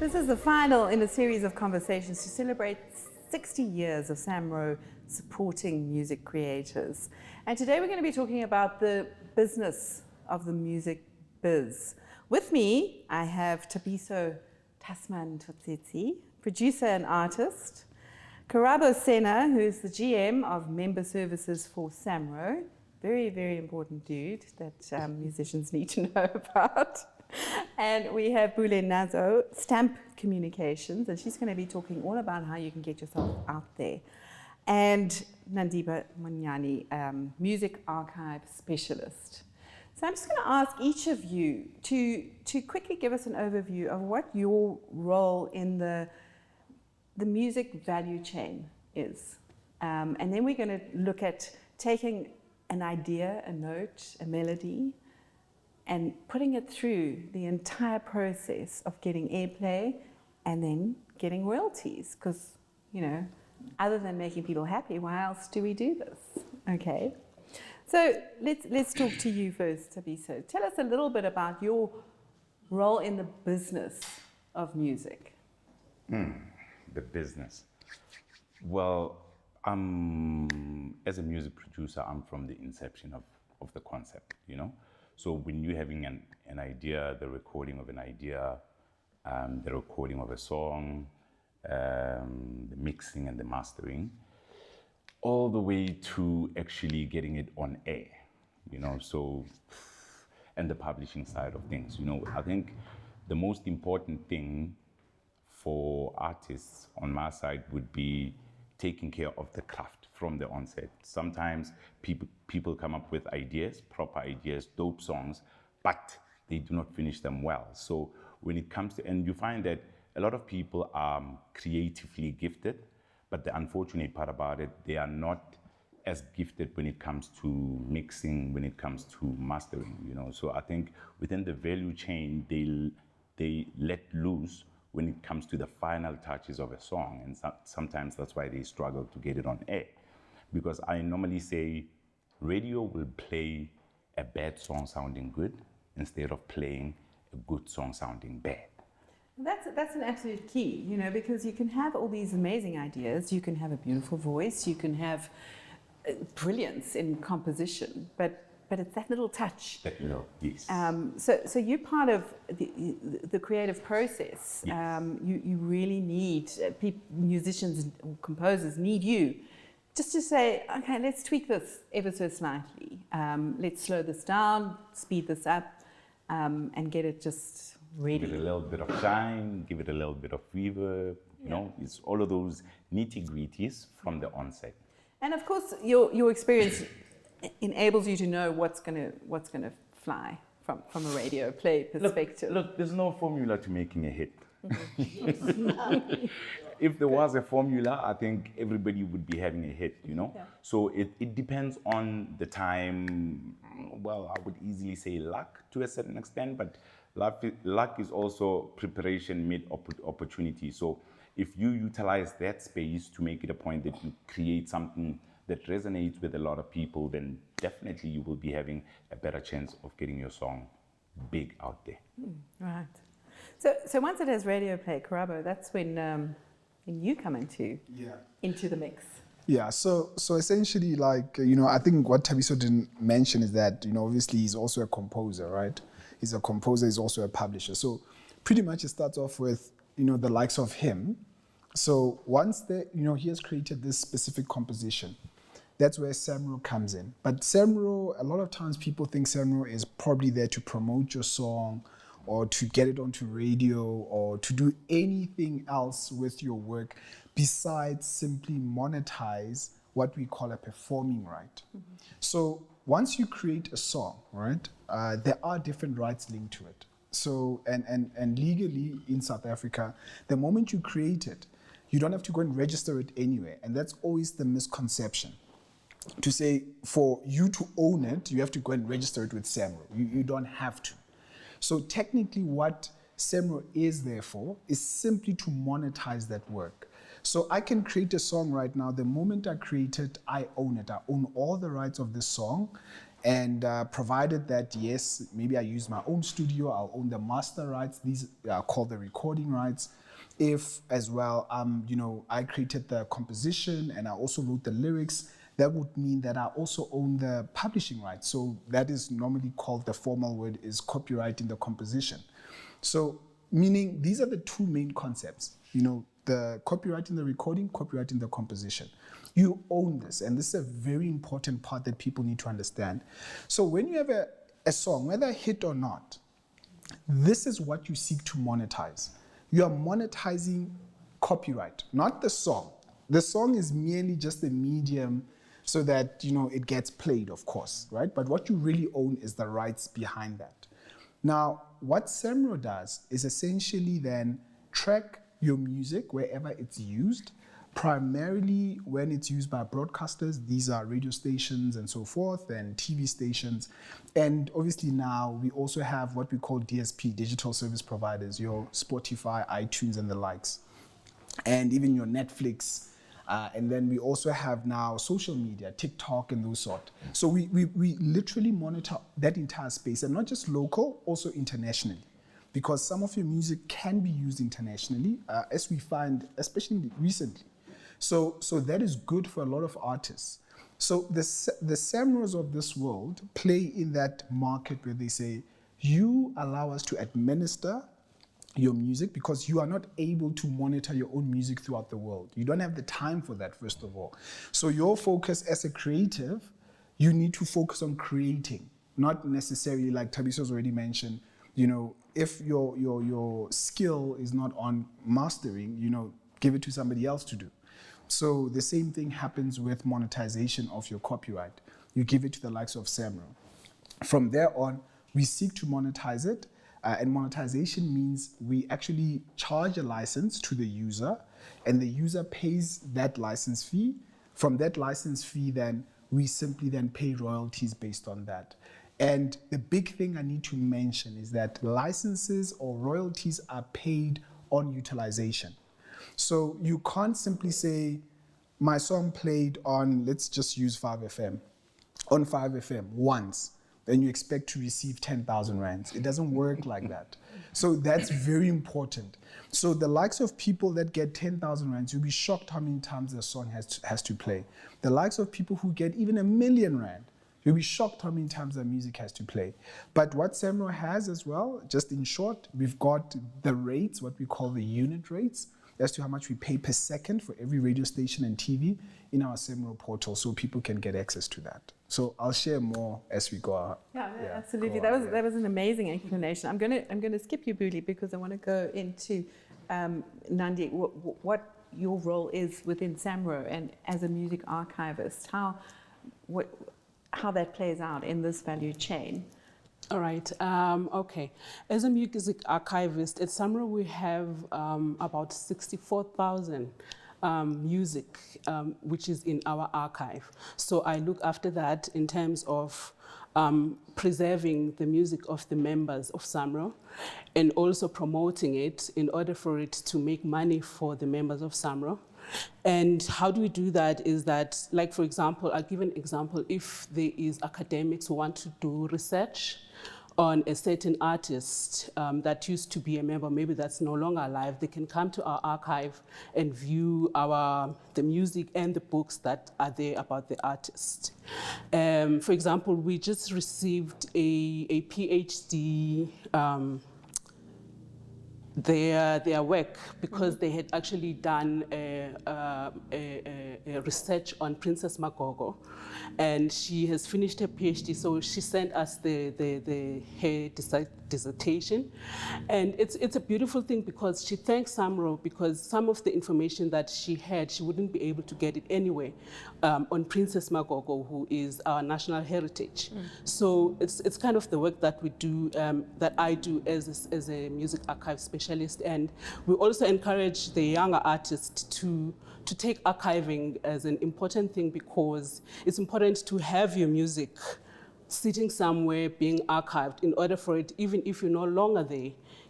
This is the final in a series of conversations to celebrate 60 years of SAMRO supporting music creators. And today we're going to be talking about the business of the music biz. With me, I have Thabiso Thasman Tsotetsi, producer and artist, Karabo Senna, who is the GM of member services for SAMRO. Very, very important dude that musicians need to know about. And we have Bulie Nazo, Stamp Communications, and she's going to be talking all about how you can get yourself out there. And Nandipha, Mnyani, music archive specialist. So I'm just going to ask each of you to quickly give us an overview of what your role in the music value chain is. And then we're going to look at taking an idea, a note, a melody, and putting it through the entire process of getting airplay and then getting royalties. Because, you know, other than making people happy, why else do we do this? Okay. So let's talk to you first, Thabiso. Tell us a little bit about your role in the business of music. The business. Well, as a music producer, I'm from the inception of the concept, you know? So when you're having an idea, the recording of an idea, the recording of a song, the mixing and the mastering, all the way to actually getting it on air, you know, so, and the publishing side of things, you know, I think the most important thing for artists on my side would be taking care of the craft from the onset. Sometimes people come up with ideas, proper ideas, dope songs, but they do not finish them well. So when it comes to, and you find that a lot of people are creatively gifted, but the unfortunate part about it, they are not as gifted when it comes to mixing, when it comes to mastering, you know. So I think within the value chain, they let loose when it comes to the final touches of a song. And sometimes that's why they struggle to get it on air. Because I normally say radio will play a bad song sounding good instead of playing a good song sounding bad. That's an absolute key, you know, because you can have all these amazing ideas, you can have a beautiful voice, you can have brilliance in composition, but it's that little touch. That little, yes. So you're part of the creative process. Yes. You really need, musicians and composers need you just to say, okay, let's tweak this ever so slightly. Let's slow this down, speed this up, and get it just ready. Give it a little bit of shine, give it a little bit of reverb, you know, it's all of those nitty-gritties from the onset. And of course, your experience enables you to know what's gonna fly from a radio play perspective. Look, there's no formula to making a hit. If there was a formula, I think everybody would be having a hit, you know? Yeah. So it depends on the time. Well, I would easily say luck to a certain extent, but luck is also preparation mid opportunity. So if you utilize that space to make it a point that you create something that resonates with a lot of people, then definitely you will be having a better chance of getting your song big out there. Right. So once it has radio play, Karabo, that's when you come into the mix. Yeah, so essentially, like, you know, I think what Thabiso didn't mention is that, you know, obviously he's also a composer, right? He's a composer, he's also a publisher. So pretty much it starts off with, you know, the likes of him. So once he has created this specific composition, that's where SAMRO comes in. But SAMRO, a lot of times people think SAMRO is probably there to promote your song or to get it onto radio or to do anything else with your work besides simply monetize what we call a performing right. Mm-hmm. So once you create a song, right, there are different rights linked to it. So, and legally in South Africa, the moment you create it, you don't have to go and register it anywhere. And that's always the misconception. To say, for you to own it, you have to go and register it with SAMRO. You don't have to. So technically what SAMRO is there for is simply to monetize that work. So I can create a song right now. The moment I create it, I own it. I own all the rights of the song. And provided that, yes, maybe I use my own studio, I'll own the master rights. These are called the recording rights. If as well, I created the composition and I also wrote the lyrics, that would mean that I also own the publishing rights. So that is normally called, the formal word is copyrighting the composition. So meaning these are the two main concepts, the copyrighting the recording, copyrighting the composition. You own this, and this is a very important part that people need to understand. So when you have a song, whether a hit or not, this is what you seek to monetize. You are monetizing copyright, not the song. The song is merely just a medium so that it gets played, of course, right? But what you really own is the rights behind that. Now, what SAMRO does is essentially then track your music wherever it's used, primarily when it's used by broadcasters. These are radio stations and so forth, and TV stations. And obviously now we also have what we call DSP, digital service providers, your Spotify, iTunes, and the likes, and even your Netflix. And then we also have now social media, TikTok and those sort. So we literally monitor that entire space, and not just local, also internationally, because some of your music can be used internationally, as we find, especially recently. So that is good for a lot of artists. So the SAMROs of this world play in that market where they say, you allow us to administer your music because you are not able to monitor your own music throughout the world. You don't have the time for that, first of all. So your focus as a creative, you need to focus on creating, not necessarily, like Thabiso's already mentioned, if your skill is not on mastering, give it to somebody else to do. So the same thing happens with monetization of your copyright. You give it to the likes of SAMRO. From there on, we seek to monetize it. And monetization means we actually charge a license to the user, and the user pays that license fee. From that license fee, then we simply then pay royalties based on that. And the big thing I need to mention is that licenses or royalties are paid on utilization. So you can't simply say, my song played on, let's just use 5FM, on 5FM once, then you expect to receive 10,000 rands. It doesn't work like that. So that's very important. So the likes of people that get 10,000 rands, you'll be shocked how many times the song has to play. The likes of people who get even 1 million rand, you'll be shocked how many times their music has to play. But what SAMRO has as well, just in short, we've got the rates, what we call the unit rates, as to how much we pay per second for every radio station and TV in our SAMRO portal, so people can get access to that. So I'll share more as we go on. Yeah, absolutely. That was an amazing explanation. I'm going to skip you, Bulie, because I want to go into Nandi, what your role is within SAMRO and as a music archivist, how that plays out in this value chain. All right. Okay. As a music archivist at SAMRO, we have about 64,000 music, which is in our archive. So I look after that in terms of preserving the music of the members of SAMRO and also promoting it in order for it to make money for the members of SAMRO. And how do we do that is that, like, for example, I'll give an example. If there is academics who want to do research on a certain artist that used to be a member, maybe that's no longer alive, they can come to our archive and view the music and the books that are there about the artist. For example, we just received a PhD, their work, because they had actually done a research on Princess Magogo, and she has finished her PhD. So she sent us her dissertation, and it's a beautiful thing because she thanks SAMRO because some of the information that she had, she wouldn't be able to get it anyway on Princess Magogo, who is our national heritage. So it's kind of the work that we do, that I do as a music archive specialist, and we also encourage the younger artists to take archiving as an important thing, because it's important to have your music sitting somewhere being archived in order for it, even if you're no longer there,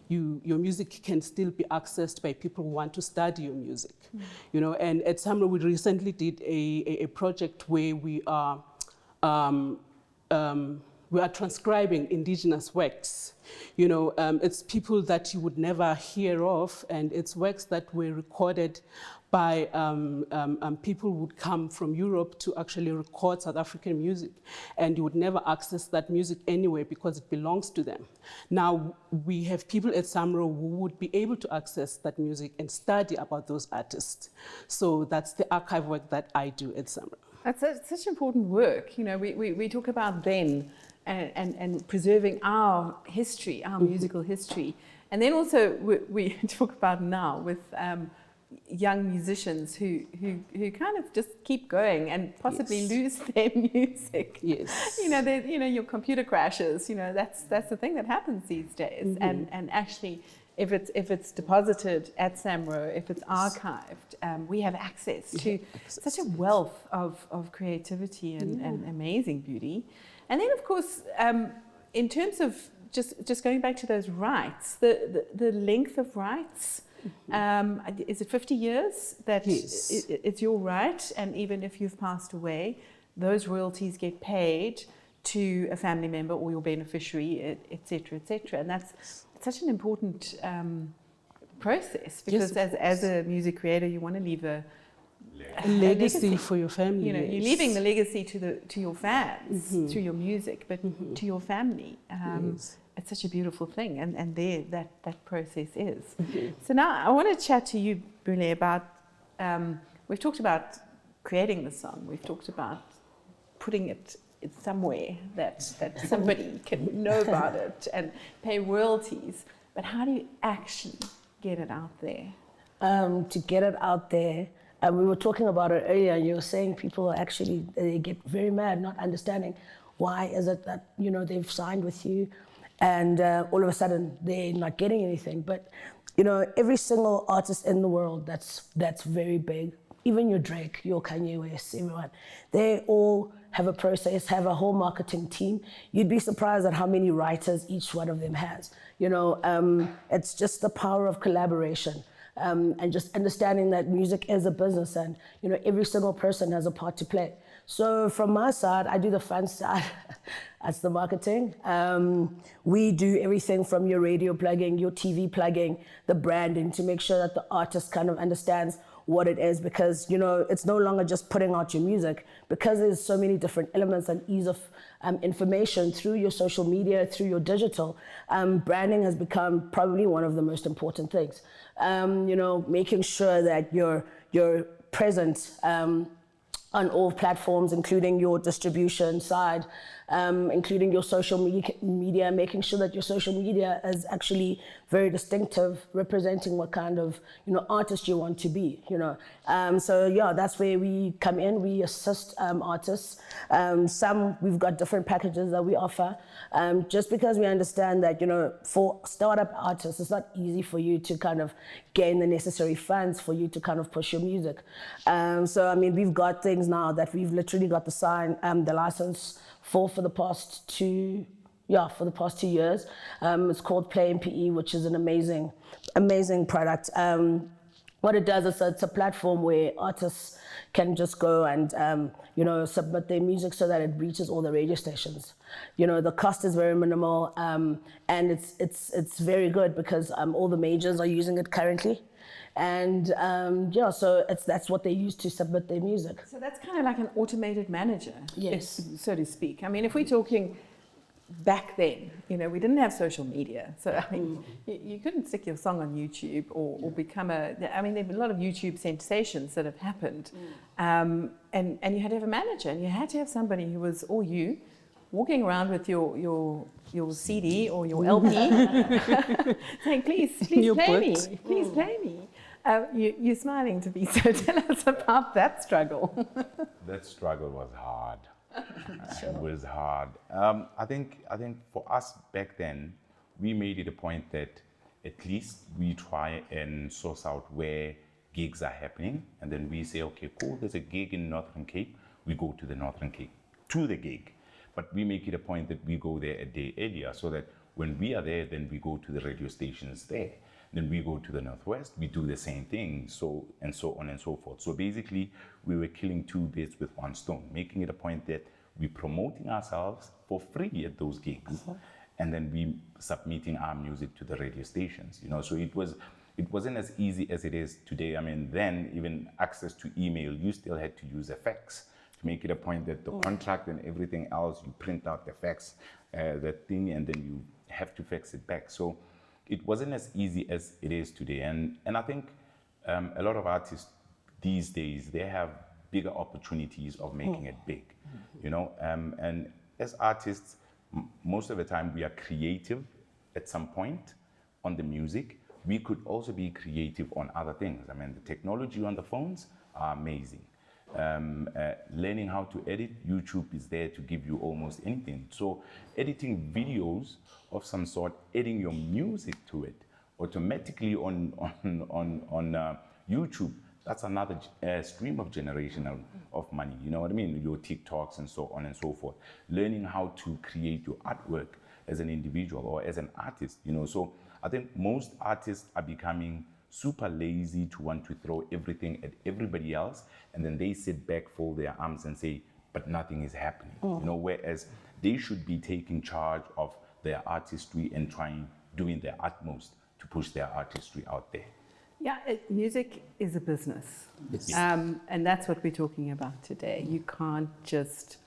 your music can still be accessed by people who want to study your music. You know, and at SAMRO we recently did a project where we are transcribing indigenous works. You know, it's people that you would never hear of, and it's works that were recorded by people who would come from Europe to actually record South African music, and you would never access that music anywhere because it belongs to them. Now, we have people at SAMRO who would be able to access that music and study about those artists. So that's the archive work that I do at SAMRO. That's such important work. You know, we talk about then and preserving our history, our musical history. And then also we talk about now with young musicians who kind of just keep going and possibly lose their music. Yes. You know, your computer crashes. You know, that's the thing that happens these days. And actually, if it's deposited at SAMRO, if it's archived, we have access to such a wealth of creativity and amazing beauty. And then, of course, in terms of just going back to those rights, the length of rights. Is it 50 years that it's your right, and even if you've passed away, those royalties get paid to a family member or your beneficiary, etc., etc. And that's such an important process, because as a music creator, you want to leave a legacy for your family. You know, you're leaving the legacy to your fans through your music, but to your family. It's such a beautiful thing, and there that process is. So now I want to chat to you, Bulie, about, we've talked about creating the song, we've talked about putting it somewhere that somebody can know about it and pay royalties, but how do you actually get it out there? To get it out there, we were talking about it earlier, and you were saying people actually, they get very mad not understanding why is it that, you know, they've signed with you and all of a sudden they're not getting anything. But, you know, every single artist in the world that's very big, even your Drake, your Kanye West, everyone, they all have a process, have a whole marketing team. You'd be surprised at how many writers each one of them has. You know, it's just the power of collaboration. And just understanding that music is a business, and you know, every single person has a part to play. So from my side, I do the fun side. That's the marketing. We do everything from your radio plugging, your TV plugging, the branding, to make sure that the artist kind of understands what it is, because you know, it's no longer just putting out your music, because there's so many different elements and ease of information through your social media, through your digital. Branding has become probably one of the most important things. You know, making sure that you're present on all platforms, including your distribution side, including your social media, making sure that your social media is actually very distinctive, representing what kind of, you know, artist you want to be, you know. So yeah, that's where we come in. We assist artists. We've got different packages that we offer, just because we understand that, you know, for startup artists, it's not easy for you to kind of gain the necessary funds for you to kind of push your music. So I mean, we've got things now that we've literally got the license for the past 2 years. It's called Play MPE, which is an amazing product. What it does is it's a platform where artists can just go and you know, submit their music so that it reaches all the radio stations. You know, the cost is very minimal, and it's very good because all the majors are using it currently. And yeah, so that's what they use to submit their music. So that's kind of like an automated manager, Yes, so to speak. I mean, if we're talking back then, you know, we didn't have social media. So, I mean, you couldn't stick your song on YouTube or become I mean, there have been a lot of YouTube sensations that have happened. And you had to have a manager, and you had to have somebody who was all you, walking around with your CD or your LP, saying, please play me, please play me. You're smiling, Thabiso. Tell us about that struggle. That struggle was hard. It was hard. I think for us back then, we made it a point that at least we try and source out where gigs are happening, and then we say, okay, cool, there's a gig in Northern Cape, we go to the Northern Cape, to the gig. But we make it a point that we go there a day earlier, so that When we are there, then we go to the radio stations there. Then we go to the Northwest, we do the same thing, so on and so forth. So basically, we were killing two birds with one stone, making it a point that we're promoting ourselves for free at those gigs, and then we submitting our music to the radio stations. So it wasn't as easy as it is today. I mean, then even access to email, you still had to use a fax to make it a point that the contract and everything else, you print out the fax, that thing, and then you have to fax it back. So it wasn't as easy as it is today. And I think a lot of artists these days, they have bigger opportunities of making it big, and as artists, most of the time we are creative at some point on the music. We could also be creative on other things. I mean, the technology on the phones are amazing. Learning how to edit, YouTube is there to give you almost anything. So editing videos of some sort, adding your music to it automatically on YouTube, that's another stream of generation of money. You know what I mean? Your TikToks and so on and so forth. Learning how to create your artwork as an individual or as an artist. So I think most artists are becoming super lazy to want to throw everything at everybody else, and then they sit back, fold their arms and say, but nothing is happening. Whereas they should be taking charge of their artistry and doing their utmost to push their artistry out there. Yeah, music is a business. Yes. And that's what we're talking about today. You can't just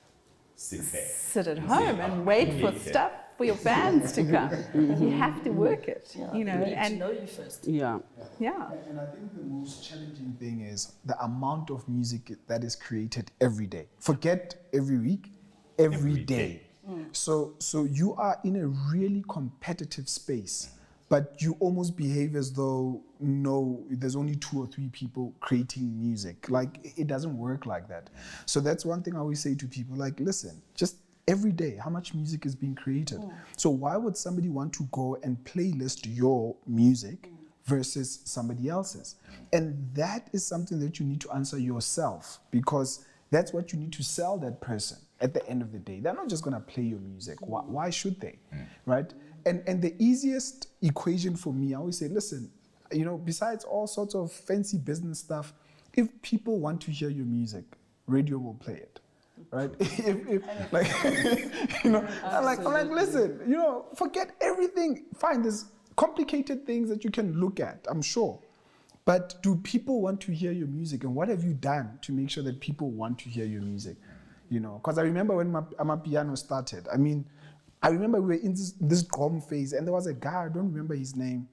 sit at and home say, and wait for stuff for your fans to come. You have to work it, You need to know you first. Yeah. And I think the most challenging thing is the amount of music that is created every day. Forget every week, every day. So you are in a really competitive space, but you almost behave as though, no, there's only 2 or 3 people creating music. Like, it doesn't work like that. So that's one thing I always say to people, like, listen, just every day, how much music is being created? So why would somebody want to go and playlist your music versus somebody else's? And that is something that you need to answer yourself, because that's what you need to sell that person at the end of the day. They're not just going to play your music. Why should they? Right? And the easiest equation for me, I always say, listen, besides all sorts of fancy business stuff, if people want to hear your music, radio will play it. Right? I'm like, listen, forget everything. Fine, there's complicated things that you can look at, I'm sure. But do people want to hear your music? And what have you done to make sure that people want to hear your music? Because I remember when Amapiano started. I remember we were in this Grom phase, and there was a guy, I don't remember his name,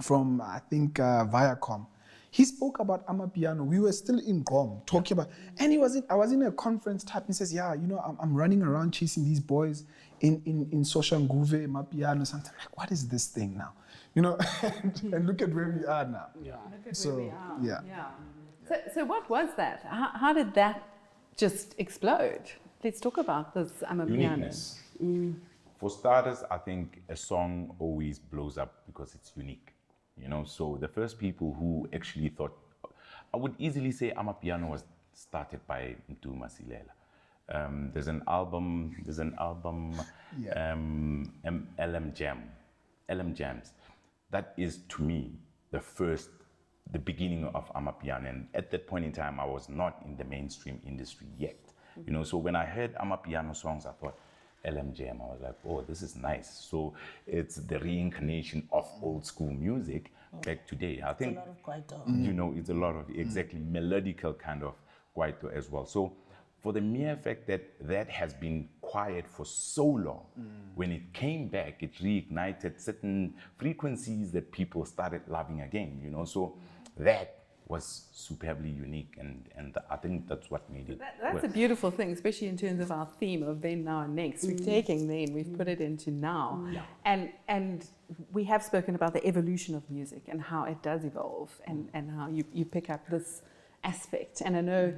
from, I think, Viacom. He spoke about Amapiano. We were still in Grom talking about, and I was in a conference type, and he says, I'm running around chasing these boys in Soshanguve, Amapiano, something. I'm like, what is this thing now? And look at where we are now. Look at where we are. So what was that? How did that just explode? Let's talk about this Amapiano. Uniqueness. For starters, I think a song always blows up because it's unique. So the first people who actually thought, I would easily say Amapiano was started by Mtuma Silela. There's an album, LM Jams. That is, to me, the beginning of Amapiano. And at that point in time, I was not in the mainstream industry yet. So when I heard Amapiano songs, I thought, LM Jam, I was like, oh, this is nice. So it's the reincarnation of old school music back today. I think, it's a lot of kwaito. It's a lot of exactly melodical kind of kwaito as well. So for the mere fact that has been quiet for so long, when it came back, it reignited certain frequencies that people started loving again, So that was superbly unique, and I think that's what made it That's a beautiful thing, especially in terms of our theme of then, now, and next. We're taking then, we've put it into now. And we have spoken about the evolution of music and how it does evolve, and how you pick up this aspect. And I know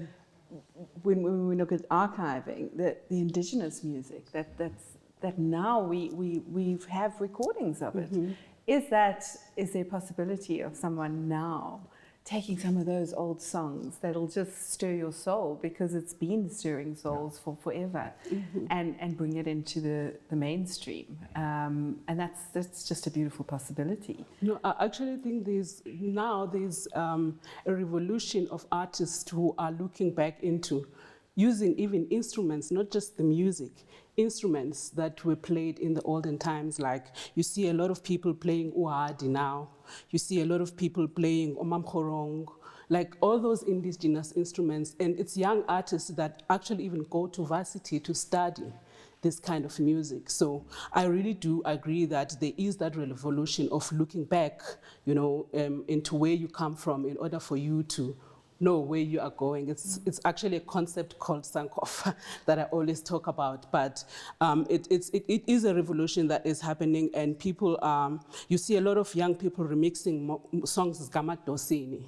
when we look at archiving, the indigenous music, that now we have recordings of it. Is there a possibility of someone now taking some of those old songs that'll just stir your soul because it's been stirring souls for forever, and bring it into the mainstream. And that's just a beautiful possibility. No, I actually think there's a revolution of artists who are looking back into using even instruments, not just the music, instruments that were played in the olden times. Like you see a lot of people playing uadi now. You see a lot of people playing omamkhorong, like all those indigenous instruments. And it's young artists that actually even go to varsity to study this kind of music. So I really do agree that there is that revolution of looking back, into where you come from in order for you to know where you are going. It's actually a concept called Sankofa that I always talk about, but it is a revolution that is happening, and people, you see a lot of young people remixing songs Gamadosini,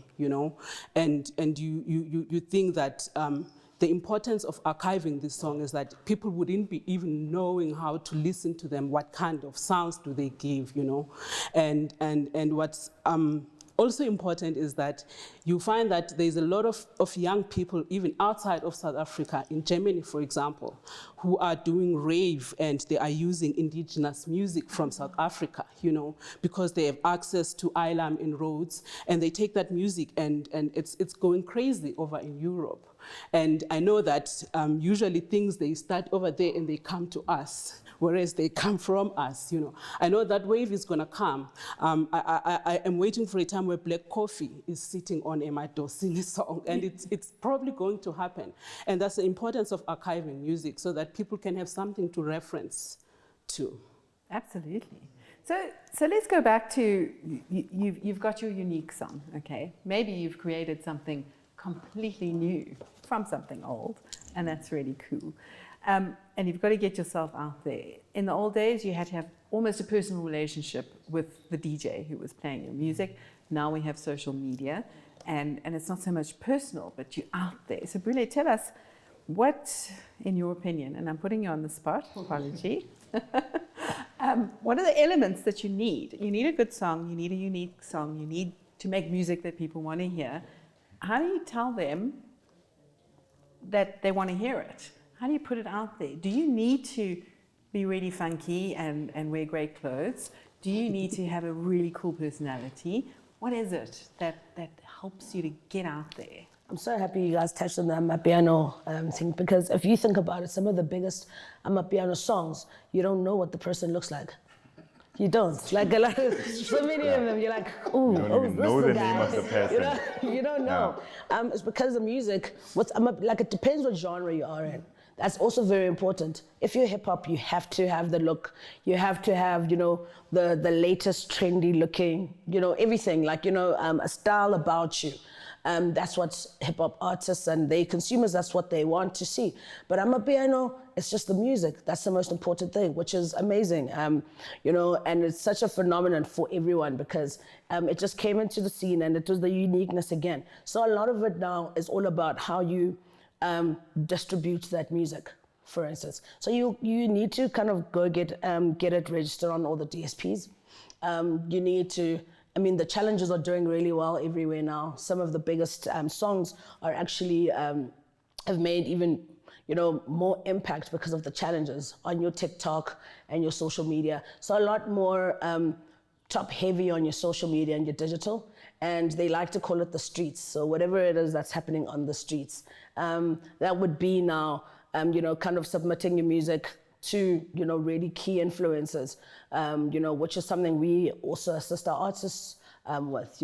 and you think that the importance of archiving this song is that people wouldn't be even knowing how to listen to them, what kind of sounds do they give, and what's also important is that you find that there's a lot of young people, even outside of South Africa, in Germany, for example, who are doing rave and they are using indigenous music from South Africa, because they have access to ILAM in Rhodes, and they take that music and it's going crazy over in Europe. And I know that usually things, they start over there and they come to us, whereas they come from us, I know that wave is gonna come. I am waiting for a time where Black Coffee is sitting on a Madosini song, and it's probably going to happen. And that's the importance of archiving music, so that people can have something to reference to. Absolutely. So let's go back to, you've got your unique song, okay? Maybe you've created something completely new from something old, and that's really cool. And you've got to get yourself out there. In the old days, you had to have almost a personal relationship with the DJ who was playing your music. Now we have social media, and it's not so much personal, but you're out there. So Bulie, tell us, what, in your opinion, and I'm putting you on the spot, apology, what are the elements that you need? You need a good song, you need a unique song, you need to make music that people want to hear. How do you tell them that they want to hear it? How do you put it out there? Do you need to be really funky and wear great clothes? Do you need to have a really cool personality? What is it that helps you to get out there? I'm so happy you guys touched on the Amapiano thing, because if you think about it, some of the biggest Amapiano songs, you don't know what the person looks like. You don't. Like a lot of, so many of them, you're like, ooh, You don't even know the name of the person. You don't know. It's because the music, like it depends what genre you are in. That's also very important. If you're hip hop, you have to have the look. You have to have, the latest trendy looking, everything, like, a style about you. That's what hip hop artists and they consumers, that's what they want to see. But Amapiano, it's just the music. That's the most important thing, which is amazing. And it's such a phenomenon for everyone, because it just came into the scene and it was the uniqueness again. So a lot of it now is all about how you distribute that music, for instance. So you need to kind of go get it registered on all the DSPs. You need to, the challenges are doing really well everywhere now. Some of the biggest songs are actually have made even more impact because of the challenges on your TikTok and your social media. So a lot more top heavy on your social media and your digital, and they like to call it the streets. So whatever it is that's happening on the streets, that would be now, kind of submitting your music to, really key influencers, which is something we also assist our artists with,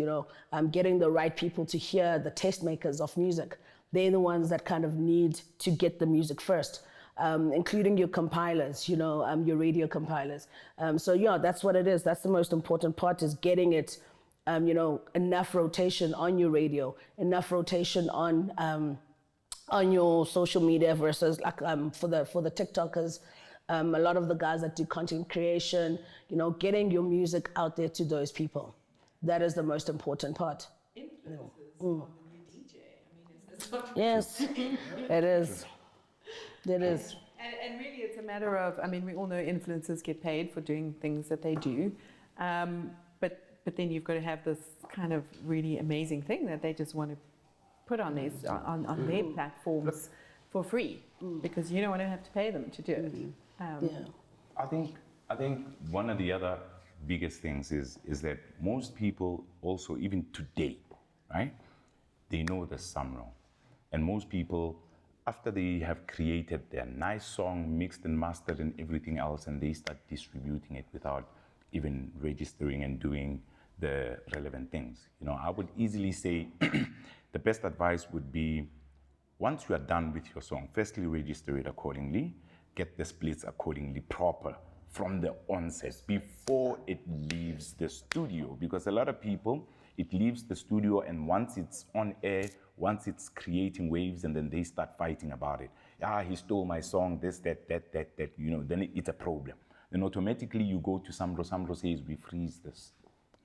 getting the right people to hear, the test makers of music. They're the ones that kind of need to get the music first, including your compilers, your radio compilers. So yeah, that's what it is. That's the most important part, is getting it, enough rotation on your radio, enough rotation on your social media, versus like for the TikTokers, a lot of the guys that do content creation, getting your music out there to those people. That is the most important part. Influencers on the new DJ. Is this Yes, it is. It is. And really, it's a matter of, we all know influencers get paid for doing things that they do, but but then you've got to have this kind of really amazing thing that they just want to put on these on their platforms for free, because you don't want to have to pay them to do it. I think one of the other biggest things is that most people also, even today, right, they know the SAMRO. And most people, after they have created their nice song, mixed and mastered and everything else, and they start distributing it without even registering and doing the relevant things. You know, I would easily say the best advice would be, once you are done with your song, firstly register it accordingly, get the splits accordingly proper from the onset before it leaves the studio. Because a lot of people, it leaves the studio, and once it's on air, once it's creating waves, and then they start fighting about it. He stole my song, this, that, you know, then it's a problem. Then automatically you go to SAMRO, SAMRO says we freeze this.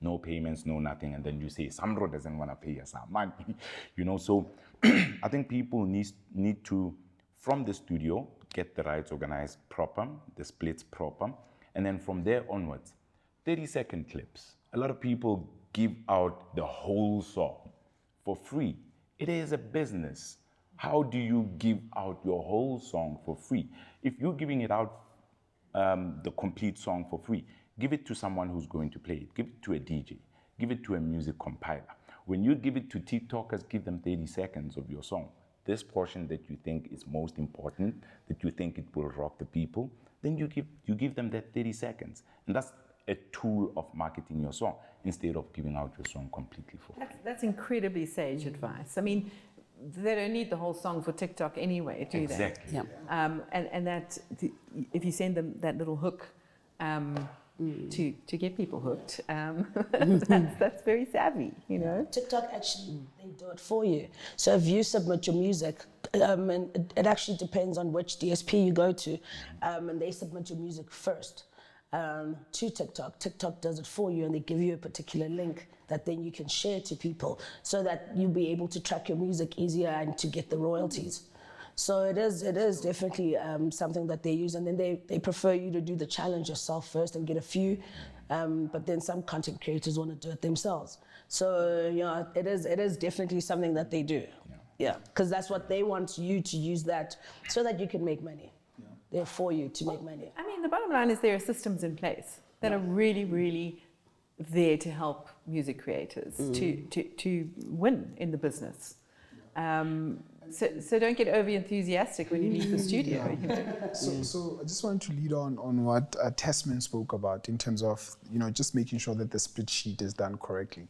No payments, no nothing, and then you say SAMRO doesn't want to pay us our money. You know, so I think people need to, from the studio, get the rights organized proper, the splits proper, and then from there onwards, 30-second clips. A lot of people give out the whole song for free. It is a business. How do you give out your whole song for free? If you're giving it out, the complete song for free, give it to someone who's going to play it. Give it to a DJ. Give it to a music compiler. When you give it to TikTokers, give them 30 seconds of your song. This portion that you think is most important, that you think it will rock the people, then you give them that 30 seconds. And that's a tool of marketing your song instead of giving out your song completely for free. That's incredibly sage advice. I mean, they don't need the whole song for TikTok anyway, do they? Exactly. Yeah. And that if you send them that little hook to get people hooked, that's very savvy, you know. TikTok actually, they do it for you. So if you submit your music, and it actually depends on which DSP you go to, and they submit your music first to TikTok. TikTok does it for you, and they give you a particular link that then you can share to people, so that you'll be able to track your music easier and to get the royalties. So it is definitely something that they use, and then they prefer you to do the challenge yourself first and get a few, but then some content creators want to do it themselves. So it is definitely something that they do. Yeah, because that's what they want you to use, that so that you can make money. They're for you to make money. I mean, the bottom line is there are systems in place that are really, really there to help music creators to win in the business. So don't get over enthusiastic when you leave the studio. So I just wanted to lead on what Thasman spoke about in terms of just making sure that the spreadsheet is done correctly.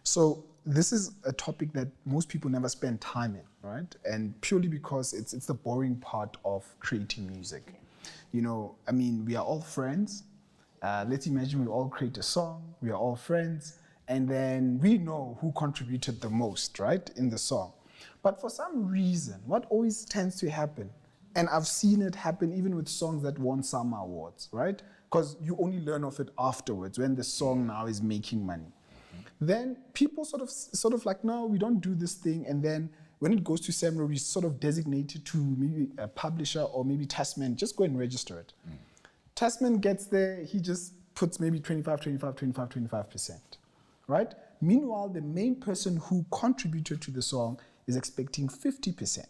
So this is a topic that most people never spend time in, right? And purely because it's the boring part of creating music. I mean, we are all friends. Let's imagine we all create a song. We are all friends, and then we know who contributed the most, right, in the song. But for some reason, what always tends to happen, and I've seen it happen even with songs that won some awards, right? Because you only learn of it afterwards when the song now is making money. Then people sort of like, no, we don't do this thing. And then when it goes to SAMRO, we sort of designate it to maybe a publisher or maybe Thasman, just go and register it. Thasman gets there, he just puts maybe 25%, right? Meanwhile, the main person who contributed to the song is expecting 50%. I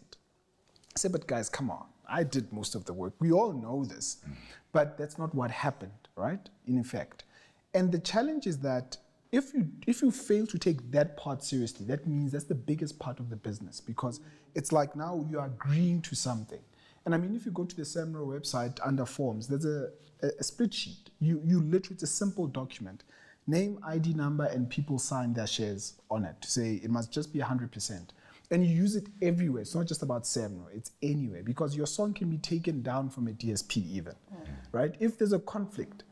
say, but guys, come on. I did most of the work. We all know this. But that's not what happened, right? In effect. And the challenge is that if you fail to take that part seriously, that means that's the biggest part of the business, because it's like now you are agreeing to something. And I mean, if you go to the SAMRO website under forms, there's a spreadsheet. You literally, it's a simple document. Name, ID number, and people sign their shares on it to say it must just be 100%. And you use it everywhere. It's not just about SAMRO, it's anywhere, because your song can be taken down from a DSP even, right? If there's a conflict,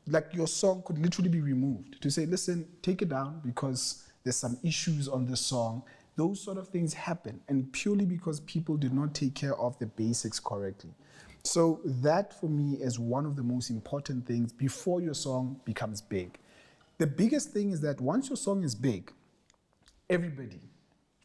like your song could literally be removed to say, listen, take it down because there's some issues on the song. Those sort of things happen, and purely because people did not take care of the basics correctly. So that for me is one of the most important things before your song becomes big. The biggest thing is that once your song is big, everybody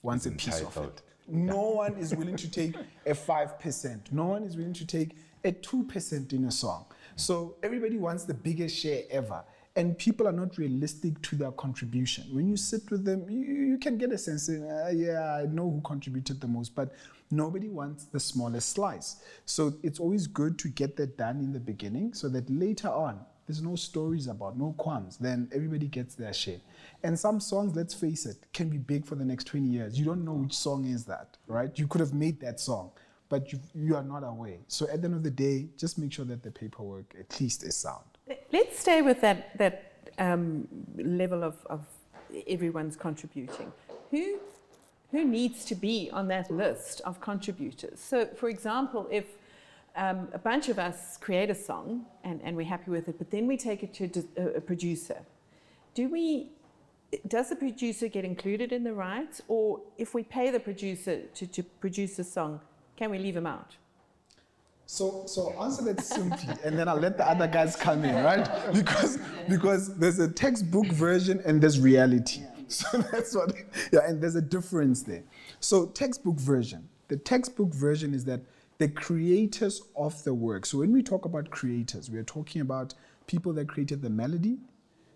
wants a piece of it. No one is willing to take a 5%. No one is willing to take a 2% in a song. So everybody wants the biggest share ever. and people are not realistic to their contribution. When you sit with them, you can get a sense of, yeah, I know who contributed the most, but nobody wants the smallest slice. So it's always good to get that done in the beginning so that later on, there's no stories about, no qualms, then everybody gets their share. And some songs, let's face it, can be big for the next 20 years. You don't know which song is that, right? You could have made that song, but you are not aware. So at the end of the day, just make sure that the paperwork at least is sound. Let's stay with that level of everyone's contributing. Who needs to be on that list of contributors? So, for example, if a bunch of us create a song and we're happy with it, but then we take it to a producer, does the producer get included in the rights? Or if we pay the producer to produce a song, can we leave him out? So answer that simply, and then I'll let the other guys come in, right? Because there's a textbook version and there's reality. So that's what, and there's a difference there. So the textbook version is that the creators of the work. So when we talk about creators, we are talking about people that created the melody,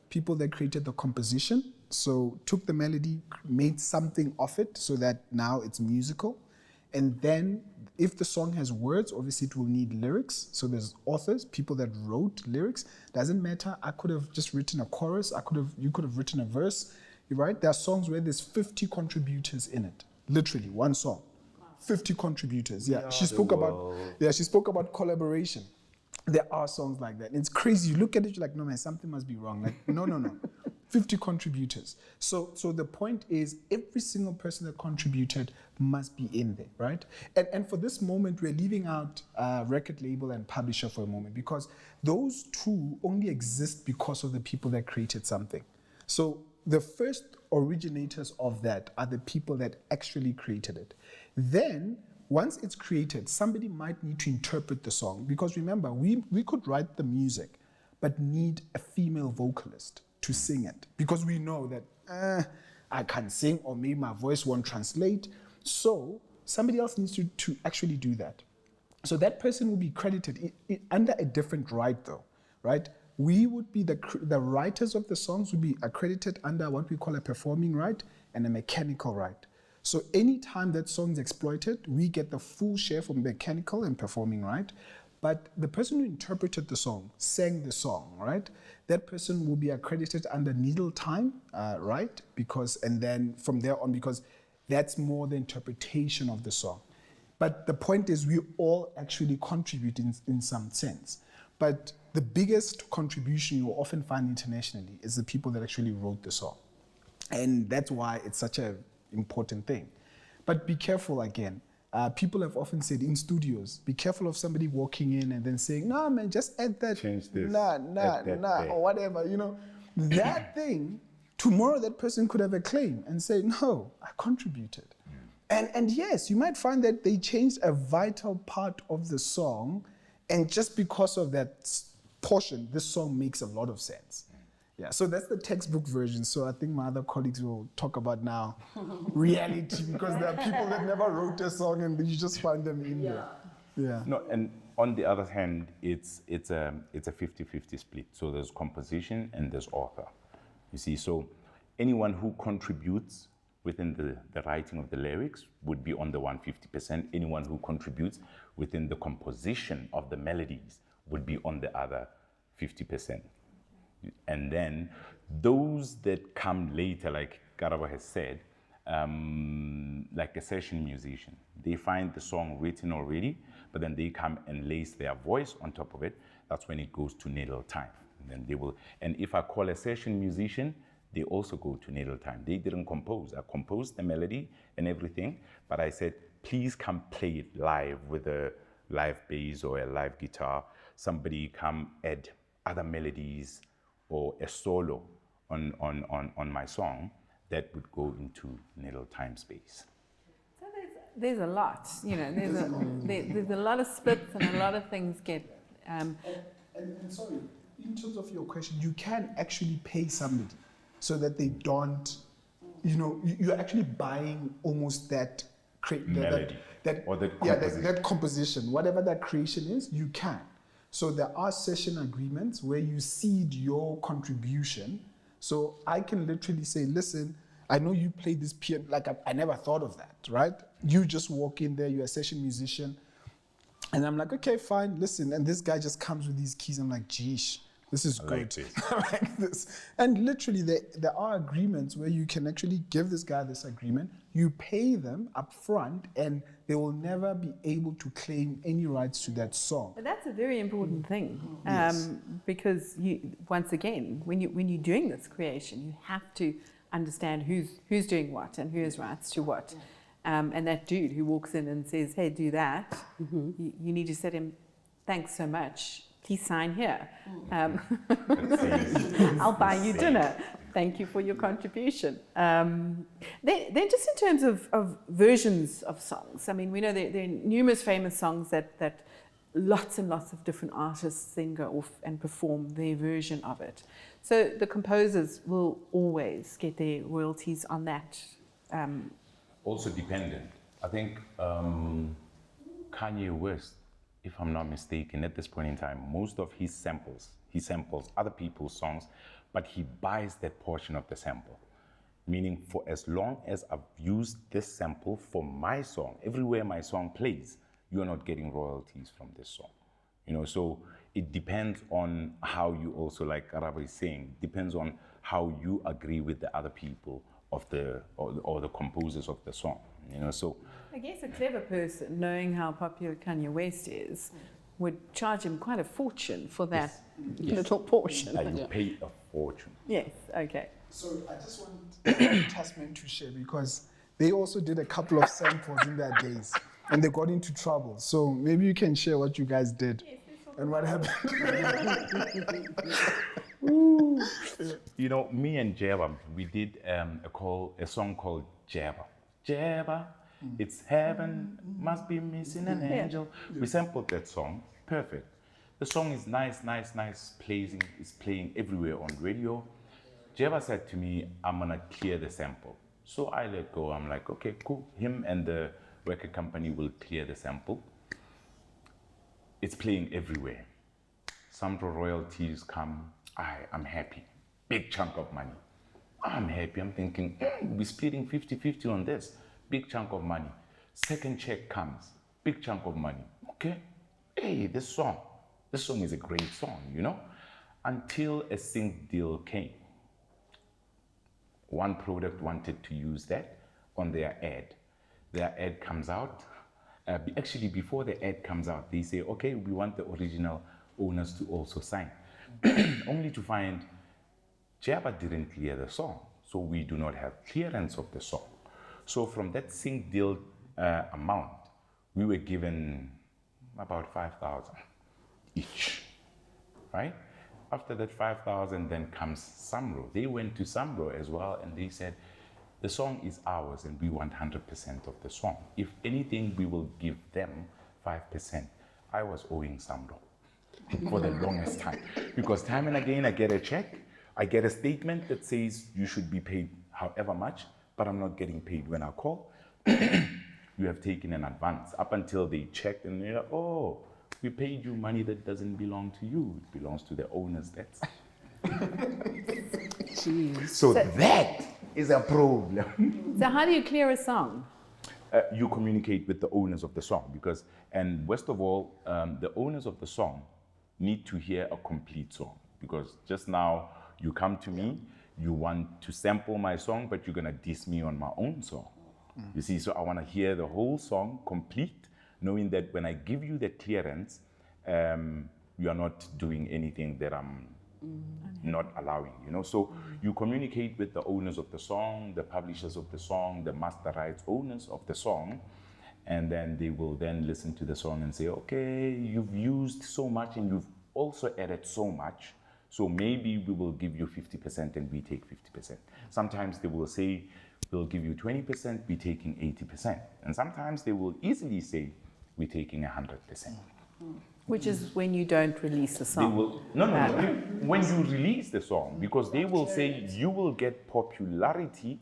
people that created the composition. So took the melody, made something of it so that now it's musical. And then if the song has words, obviously it will need lyrics. So there's authors, people that wrote lyrics. Doesn't matter. I could have just written a chorus. You could have written a verse, right? There are songs where there's 50 contributors in it. Literally, one song. 50 contributors. Yeah. She spoke about collaboration. There are songs like that. And it's crazy. You look at it, you're like, no man, something must be wrong. Like, no. 50 contributors. So the point is every single person that contributed must be in there, right? And for this moment, we're leaving out record label and publisher for a moment because those two only exist because of the people that created something. So the first originators of that are the people that actually created it. Then, once it's created, somebody might need to interpret the song because remember, we could write the music, but need a female vocalist to sing it because we know that I can't sing or maybe my voice won't translate. So somebody else needs to actually do that. So that person will be credited under a different right though, right? We would be the writers of the songs would be accredited under what we call a performing right and a mechanical right. So anytime that song is exploited, we get the full share from mechanical and performing right. But the person who interpreted the song, sang the song, right? That person will be accredited under needle time, right? And then from there on, because that's more the interpretation of the song. But the point is we all actually contribute in some sense. But the biggest contribution you will often find internationally is the people that actually wrote the song. And that's why it's such an important thing. But be careful again. People have often said in studios, be careful of somebody walking in and then saying, no, man, just add that. Change this. Nah, or whatever, That thing, tomorrow that person could have a claim and say, no, I contributed. And yes, you might find that they changed a vital part of the song, and just because of that portion, this song makes a lot of sense. Yeah, so that's the textbook version. So I think my other colleagues will talk about now reality because there are people that never wrote a song and you just find them in there. Yeah. No, and on the other hand, it's a 50-50 split. So there's composition and there's author. You see, so anyone who contributes within the writing of the lyrics would be on the 150%. Anyone who contributes within the composition of the melodies would be on the other 50%. And then those that come later, like Karabo has said, like a session musician, they find the song written already, but then they come and lace their voice on top of it. That's when it goes to needle time. And then they will, and if I call a session musician, they also go to needle time. They didn't compose. I composed the melody and everything, but I said, please come play it live with a live bass or a live guitar. Somebody come add other melodies or a solo on my song, that would go into needle time space. So there's a lot, there's a lot of splits and a lot of things get... And sorry, in terms of your question, you can actually pay somebody so that they don't, you're actually buying almost that melody, that or the composition. that composition, whatever that creation is, you can. So there are session agreements where you cede your contribution. So I can literally say, listen, I know you play this piano, like I never thought of that, right? You just walk in there, you're a session musician. And I'm like, okay, fine, listen. And this guy just comes with these keys. I'm like, geesh, this is good. Like this. I like this. And literally, there are agreements where you can actually give this guy this agreement. You pay them up front, and they will never be able to claim any rights to that song. But that's a very important thing, Yes. because once again, when you're doing this creation, you have to understand who's doing what and who has rights to what. And that dude who walks in and says, hey, do that, you need to say to him, thanks so much, please sign here. I'll buy you dinner. Thank you for your contribution. Then just in terms of versions of songs, I mean, we know there are numerous famous songs that lots and lots of different artists then go off and perform their version of it. So the composers will always get their royalties on that. Also dependent. I think Kanye West, if I'm not mistaken, at this point in time, most of his samples, he samples other people's songs, but he buys that portion of the sample. Meaning, for as long as I've used this sample for my song, everywhere my song plays, you're not getting royalties from this song. You know, so it depends on how you also, like Karabo is saying, depends on how you agree with the other people of the or the composers of the song. You know, so I guess a clever person, knowing how popular Kanye West is, would charge him quite a fortune for that little portion. you pay a fortune. Yes, okay. So I just want Thasman to share, because they also did a couple of samples in their days and they got into trouble. So maybe you can share what you guys did and what happened. You know, me and Jabba, we did a song called Jabba. Jabba, it's heaven, must be missing an angel. We sampled that song, perfect. The song is nice, it's playing everywhere on radio. Jabba said to me, I'm gonna clear the sample. So I let go, I'm like, okay, cool. Him and the record company will clear the sample. It's playing everywhere. SAMRO royalties come, I'm happy. Big chunk of money. I'm happy, I'm thinking, we're splitting 50-50 on this. Big chunk of money. Second check comes, big chunk of money. Okay, hey, this song is a great song, you know? Until a sync deal came. One product wanted to use that on their ad. Their ad comes out. Actually, before the ad comes out, they say, okay, we want the original owners to also sign. Only to find Jabba didn't clear the song, so we do not have clearance of the song. So from that sync deal amount, we were given about 5,000 each, right? After that 5,000, then comes SAMRO. They went to SAMRO as well, and they said, the song is ours and we want 100% of the song. If anything, we will give them 5%. I was owing SAMRO for the longest time, because time and again I get a check, I get a statement that says you should be paid however much, but I'm not getting paid when I call. You have taken an advance, up until they checked and they're like, oh, we paid you money that doesn't belong to you, it belongs to the owners. That's so that is a problem. So how do you clear a song? You communicate with the owners of the song, because, and worst of all, the owners of the song need to hear a complete song, because just now you come to me, you want to sample my song, but you're gonna diss me on my own song. You see, so I wanna hear the whole song complete, knowing that when I give you the clearance, you are not doing anything that I'm not allowing, you know. So you communicate with the owners of the song, the publishers of the song, the master rights owners of the song, and then they will then listen to the song and say, okay, you've used so much and you've also added so much, so maybe we will give you 50% and we take 50%. Sometimes they will say, we'll give you 20%, we're taking 80%. And sometimes they will easily say, we're taking 100%. Which is when you don't release the They song. will, no, when you release the song, because they will say you will get popularity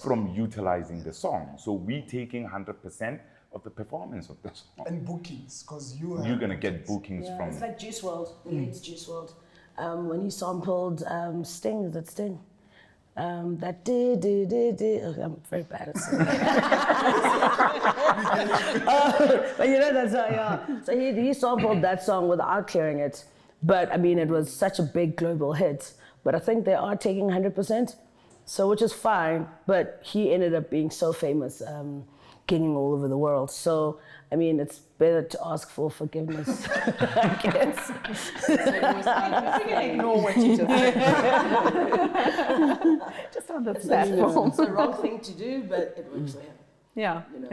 from utilizing the song. So we taking 100% of the performance of the song. And bookings, because you're gonna get bookings from. It's like Juice WRLD. It's Juice WRLD. When he sampled Sting, is it Sting? That I'm very bad at singing. But you know that song, yeah. So he sampled that song without clearing it. But I mean, it was such a big global hit. But I think they are taking 100%, so which is fine. But he ended up being so famous, gigging all over the world. So I mean, it's better to ask for forgiveness, I guess. You can ignore what you just said. Just on this platform. It's the wrong thing to do, but it works for him. Yeah. You know.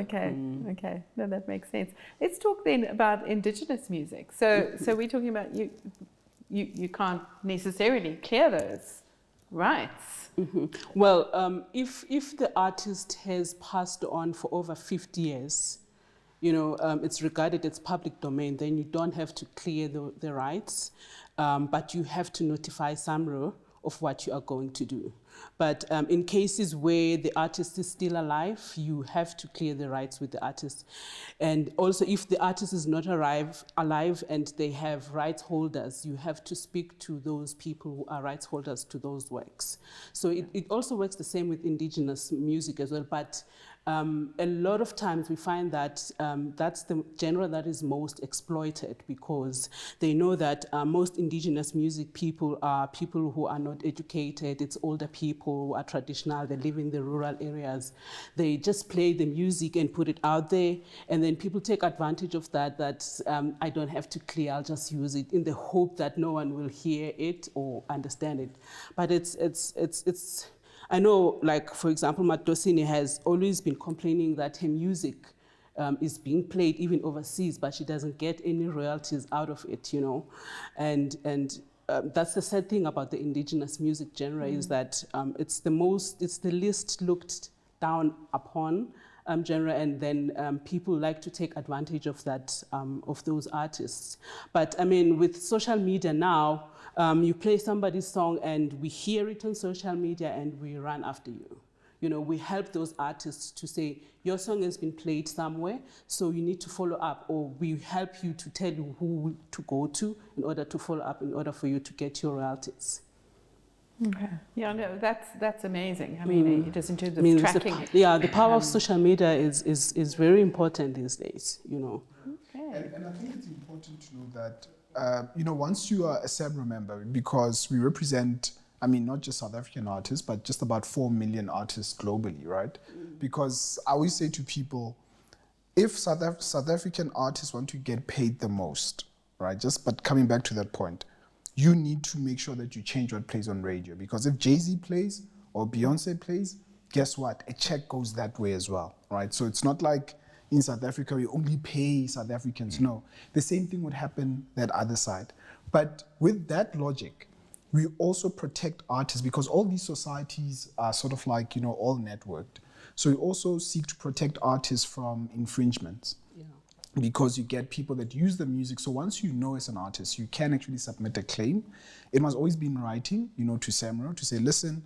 Okay. No, that makes sense. Let's talk then about indigenous music. So we're talking about you can't necessarily clear those rights. Mm-hmm. Well, if the artist has passed on for over 50 years, it's regarded as public domain, then you don't have to clear the rights, but you have to notify SAMRO of what you are going to do. But in cases where the artist is still alive, you have to clear the rights with the artist. And also, if the artist is not alive and they have rights holders, you have to speak to those people who are rights holders to those works. So it also works the same with indigenous music as well. But a lot of times we find that that's the genre that is most exploited, because they know that most indigenous music people are people who are not educated. It's older people who are traditional. They live in the rural areas. They just play the music and put it out there, and then people take advantage of that I don't have to clear, I'll just use it in the hope that no one will hear it or understand it. But it's I know, like, for example, Matosini has always been complaining that her music is being played even overseas, but she doesn't get any royalties out of it, And that's the sad thing about the indigenous music genre, is that it's the least looked down upon genre, and then people like to take advantage of that, of those artists. But I mean, with social media now, you play somebody's song and we hear it on social media and we run after you. We help those artists to say, your song has been played somewhere, so you need to follow up, or we help you to tell you who to go to in order to follow up, in order for you to get your royalties. Okay. Yeah, no, that's amazing. I mean, just in terms of tracking. The power of social media is very important these days, Okay. And I think it's important to know that, once you are a SAMRO member, because we represent, not just South African artists, but just about 4 million artists globally, right? Because I always say to people, if South African artists want to get paid the most, right? But coming back to that point, you need to make sure that you change what plays on radio. Because if Jay-Z plays or Beyonce plays, guess what? A check goes that way as well, right? So it's not like in South Africa, we only pay South Africans. No, the same thing would happen that other side. But with that logic, we also protect artists, because all these societies are sort of like, all networked. So we also seek to protect artists from infringements. Yeah. Because you get people that use the music. So once as an artist, you can actually submit a claim. It must always be in writing, to SAMRO, to say, listen,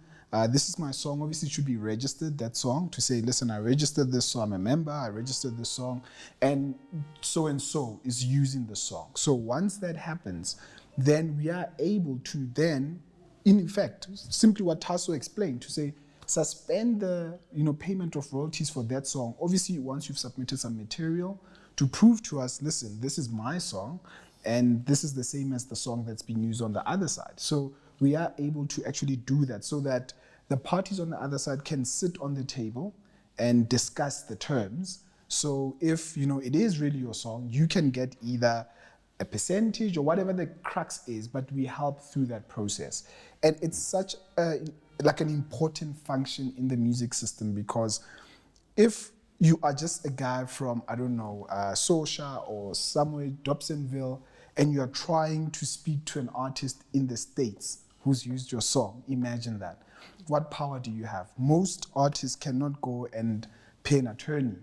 this is my song. Obviously, it should be registered, that song, to say, listen, I registered this, so I'm a member, I registered this song, and so is using the song. So once that happens, then we are able to then, in effect, simply what Tasso explained, to say, suspend the payment of royalties for that song. Obviously, once you've submitted some material to prove to us, listen, this is my song, and this is the same as the song that's been used on the other side. So we are able to actually do that, so that the parties on the other side can sit on the table and discuss the terms. So if it is really your song, you can get either a percentage or whatever the crux is, but we help through that process. And it's such an important function in the music system, because if you are just a guy from, Sosha or somewhere, Dobsonville, and you are trying to speak to an artist in the States who's used your song, imagine that. What power do you have? Most artists cannot go and pay an attorney,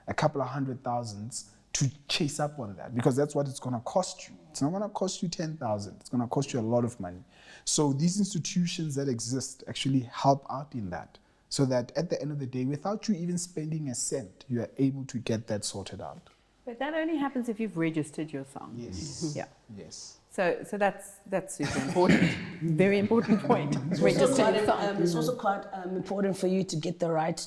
a couple of $100,000 to chase up on that, because that's what it's going to cost you. It's not going to cost you 10,000. It's going to cost you a lot of money. So these institutions that exist actually help out in that. so that at the end of the day, without you even spending a cent, you are able to get that sorted out. But that only happens if you've registered your song. Yes. Yeah. Yes. So that's super important. Very important point. Register your song. It's also quite important for you to get the right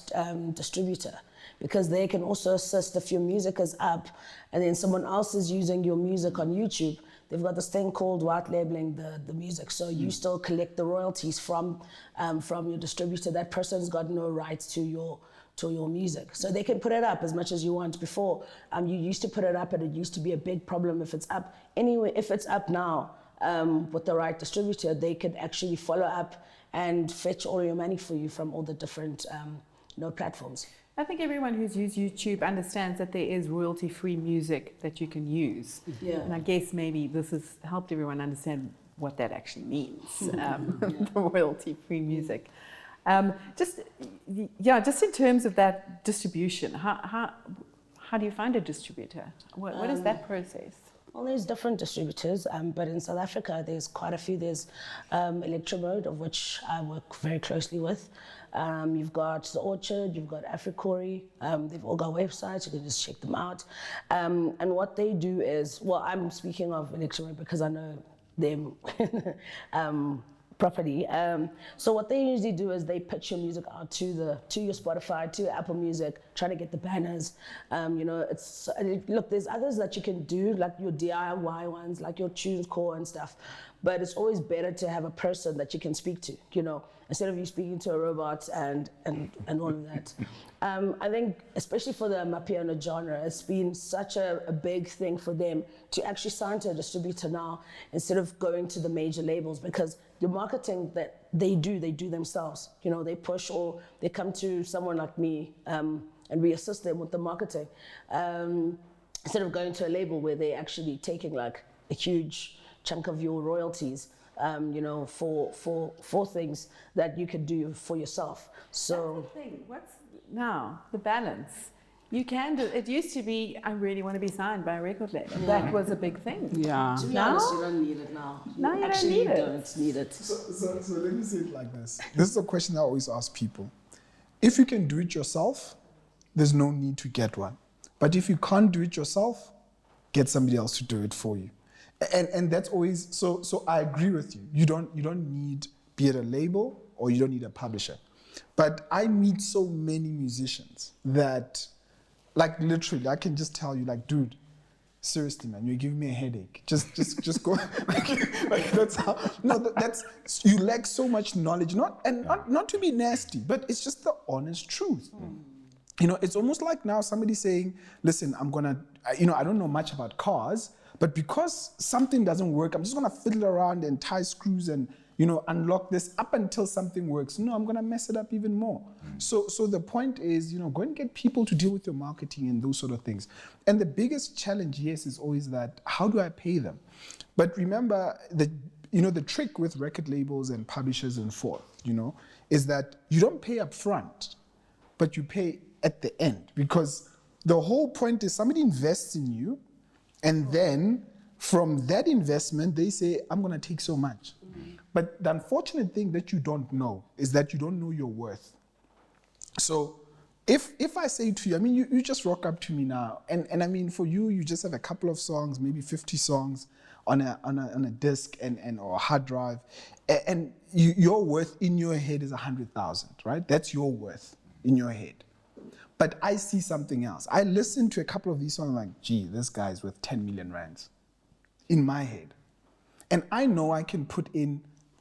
distributor, because they can also assist if your music is up and then someone else is using your music on YouTube. They've got this thing called white labeling the music. So you still collect the royalties from your distributor. That person's got no rights to your music. So they can put it up as much as you want. Before, you used to put it up and it used to be a big problem if it's up. Anyway, if it's up now with the right distributor, they could actually follow up and fetch all your money for you from all the different platforms. I think everyone who's used YouTube understands that there is royalty-free music that you can use. Yeah. And I guess maybe this has helped everyone understand what that actually means, the royalty-free music. Just in terms of that distribution, how do you find a distributor? What is that process? Well, there's different distributors, but in South Africa, there's quite a few. There's Electromode, of which I work very closely with. You've got The Orchard, you've got Africori. They've all got websites, you can just check them out. And what they do is, well, I'm speaking of Electromode because I know them properly. So what they usually do is they pitch your music out to your Spotify, to Apple Music, trying to get the banners. Look, there's others that you can do, like your DIY ones, like your TuneCore and stuff. But it's always better to have a person that you can speak to, instead of you speaking to a robot and all of that. I think, especially for the Amapiano genre, it's been such a big thing for them to actually sign to a distributor now instead of going to the major labels, because the marketing that they do themselves. They push, or they come to someone like me and we assist them with the marketing. Instead of going to a label where they're actually taking like a huge chunk of your royalties, for things that you could do for yourself. So that's the thing. What's now the balance? You can do. It used to be, I really want to be signed by a record label. Yeah. That was a big thing. Yeah. To be honest, you don't need it now. No, you actually don't need it. So let me say it like this. This is a question I always ask people. If you can do it yourself, there's no need to get one. But if you can't do it yourself, get somebody else to do it for you. And that's always, so I agree with you. You don't need, be it a label or you don't need a publisher. But I meet so many musicians that, like, literally, I can just tell you, like, dude, seriously, man, you're giving me a headache. Just go. like that's how. No, that's, you lack so much knowledge. Not to be nasty, but it's just the honest truth. It's almost like now somebody saying, listen, I don't know much about cars, but because something doesn't work, I'm just gonna fiddle around and tie screws and unlock this up until something works. No, I'm gonna mess it up even more. So the point is, go and get people to deal with your marketing and those sort of things. And the biggest challenge, yes, is always that, how do I pay them? But remember, the trick with record labels and publishers and forth, is that you don't pay up front, but you pay at the end, because the whole point is somebody invests in you, and then from that investment, they say, I'm going to take so much. But the unfortunate thing that you don't know is that you don't know your worth. So if I say to you, you just rock up to me now, and I mean, for you just have a couple of songs, maybe 50 songs on a disc or a hard drive, and your worth in your head is 100,000, right? That's your worth in your head. But I see something else. I listen to a couple of these songs, like, gee, this guy's worth 10 million rands in my head. And I know I can put in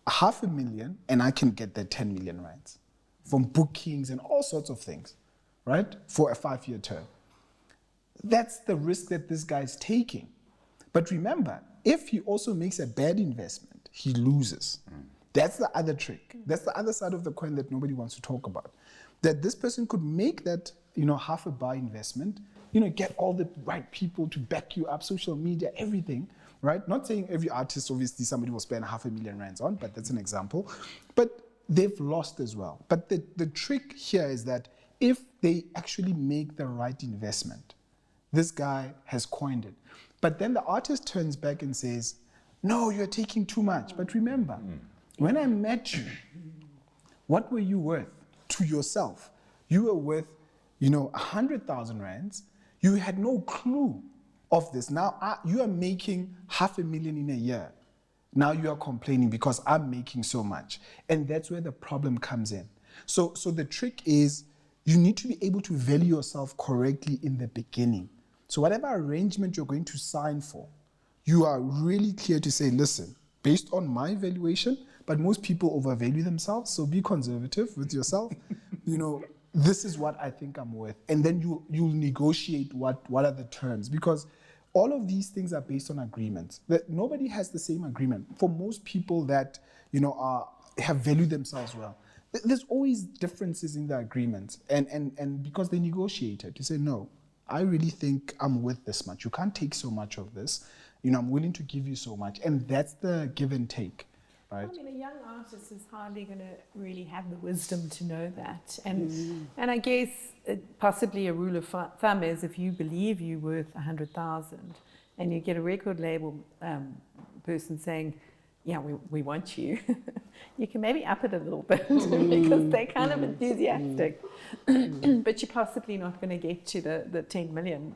500,000 and I can get that 10 million rands from bookings and all sorts of things, right? For a 5-year term. That's the risk that this guy's taking. But remember, if he also makes a bad investment, he loses. That's the other trick. That's the other side of the coin that nobody wants to talk about. That this person could make that, half a bar investment, get all the right people to back you up, social media, everything, right? Not saying every artist, obviously, somebody will spend 500,000 rands on, but that's an example. But they've lost as well. But the trick here is that if they actually make the right investment, this guy has coined it. But then the artist turns back and says, no, you're taking too much. But remember, when I met you, what were you worth? to yourself. You were with, 100,000 rands. You had no clue of this. Now you are making $500,000 in a year. Now you are complaining because I'm making so much. And that's where the problem comes in. So the trick is you need to be able to value yourself correctly in the beginning. So whatever arrangement you're going to sign for, you are really clear to say, listen, based on my valuation, but most people overvalue themselves, so be conservative with yourself. This is what I think I'm worth. And then you'll negotiate what are the terms, because all of these things are based on agreements. That nobody has the same agreement. For most people that have valued themselves well, there's always differences in the agreements, and because they negotiated, you say, no, I really think I'm worth this much. You can't take so much of this. I'm willing to give you so much, and that's the give and take. Right. I mean, a young artist is hardly going to really have the wisdom to know that. And I guess possibly a rule of thumb is if you believe you're worth 100,000 and you get a record label person saying, yeah, we want you, you can maybe up it a little bit because they're kind of enthusiastic. But you're possibly not going to get to the 10 million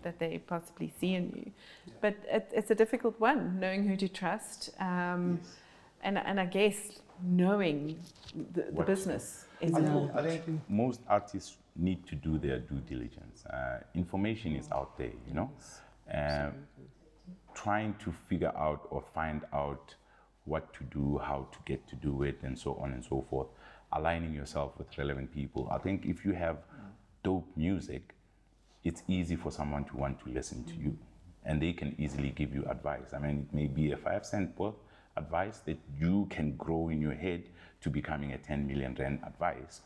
that they possibly see in you. But it's a difficult one, knowing who to trust. And I guess knowing the business is important. I think most artists need to do their due diligence. Information is out there, trying to figure out or find out what to do, how to get to do it, and so on and so forth. Aligning yourself with relevant people. I think if you have dope music, it's easy for someone to want to listen to you, and they can easily give you advice. I mean, it may be a 5-cent worth advice that you can grow in your head to becoming a 10 million rand advice,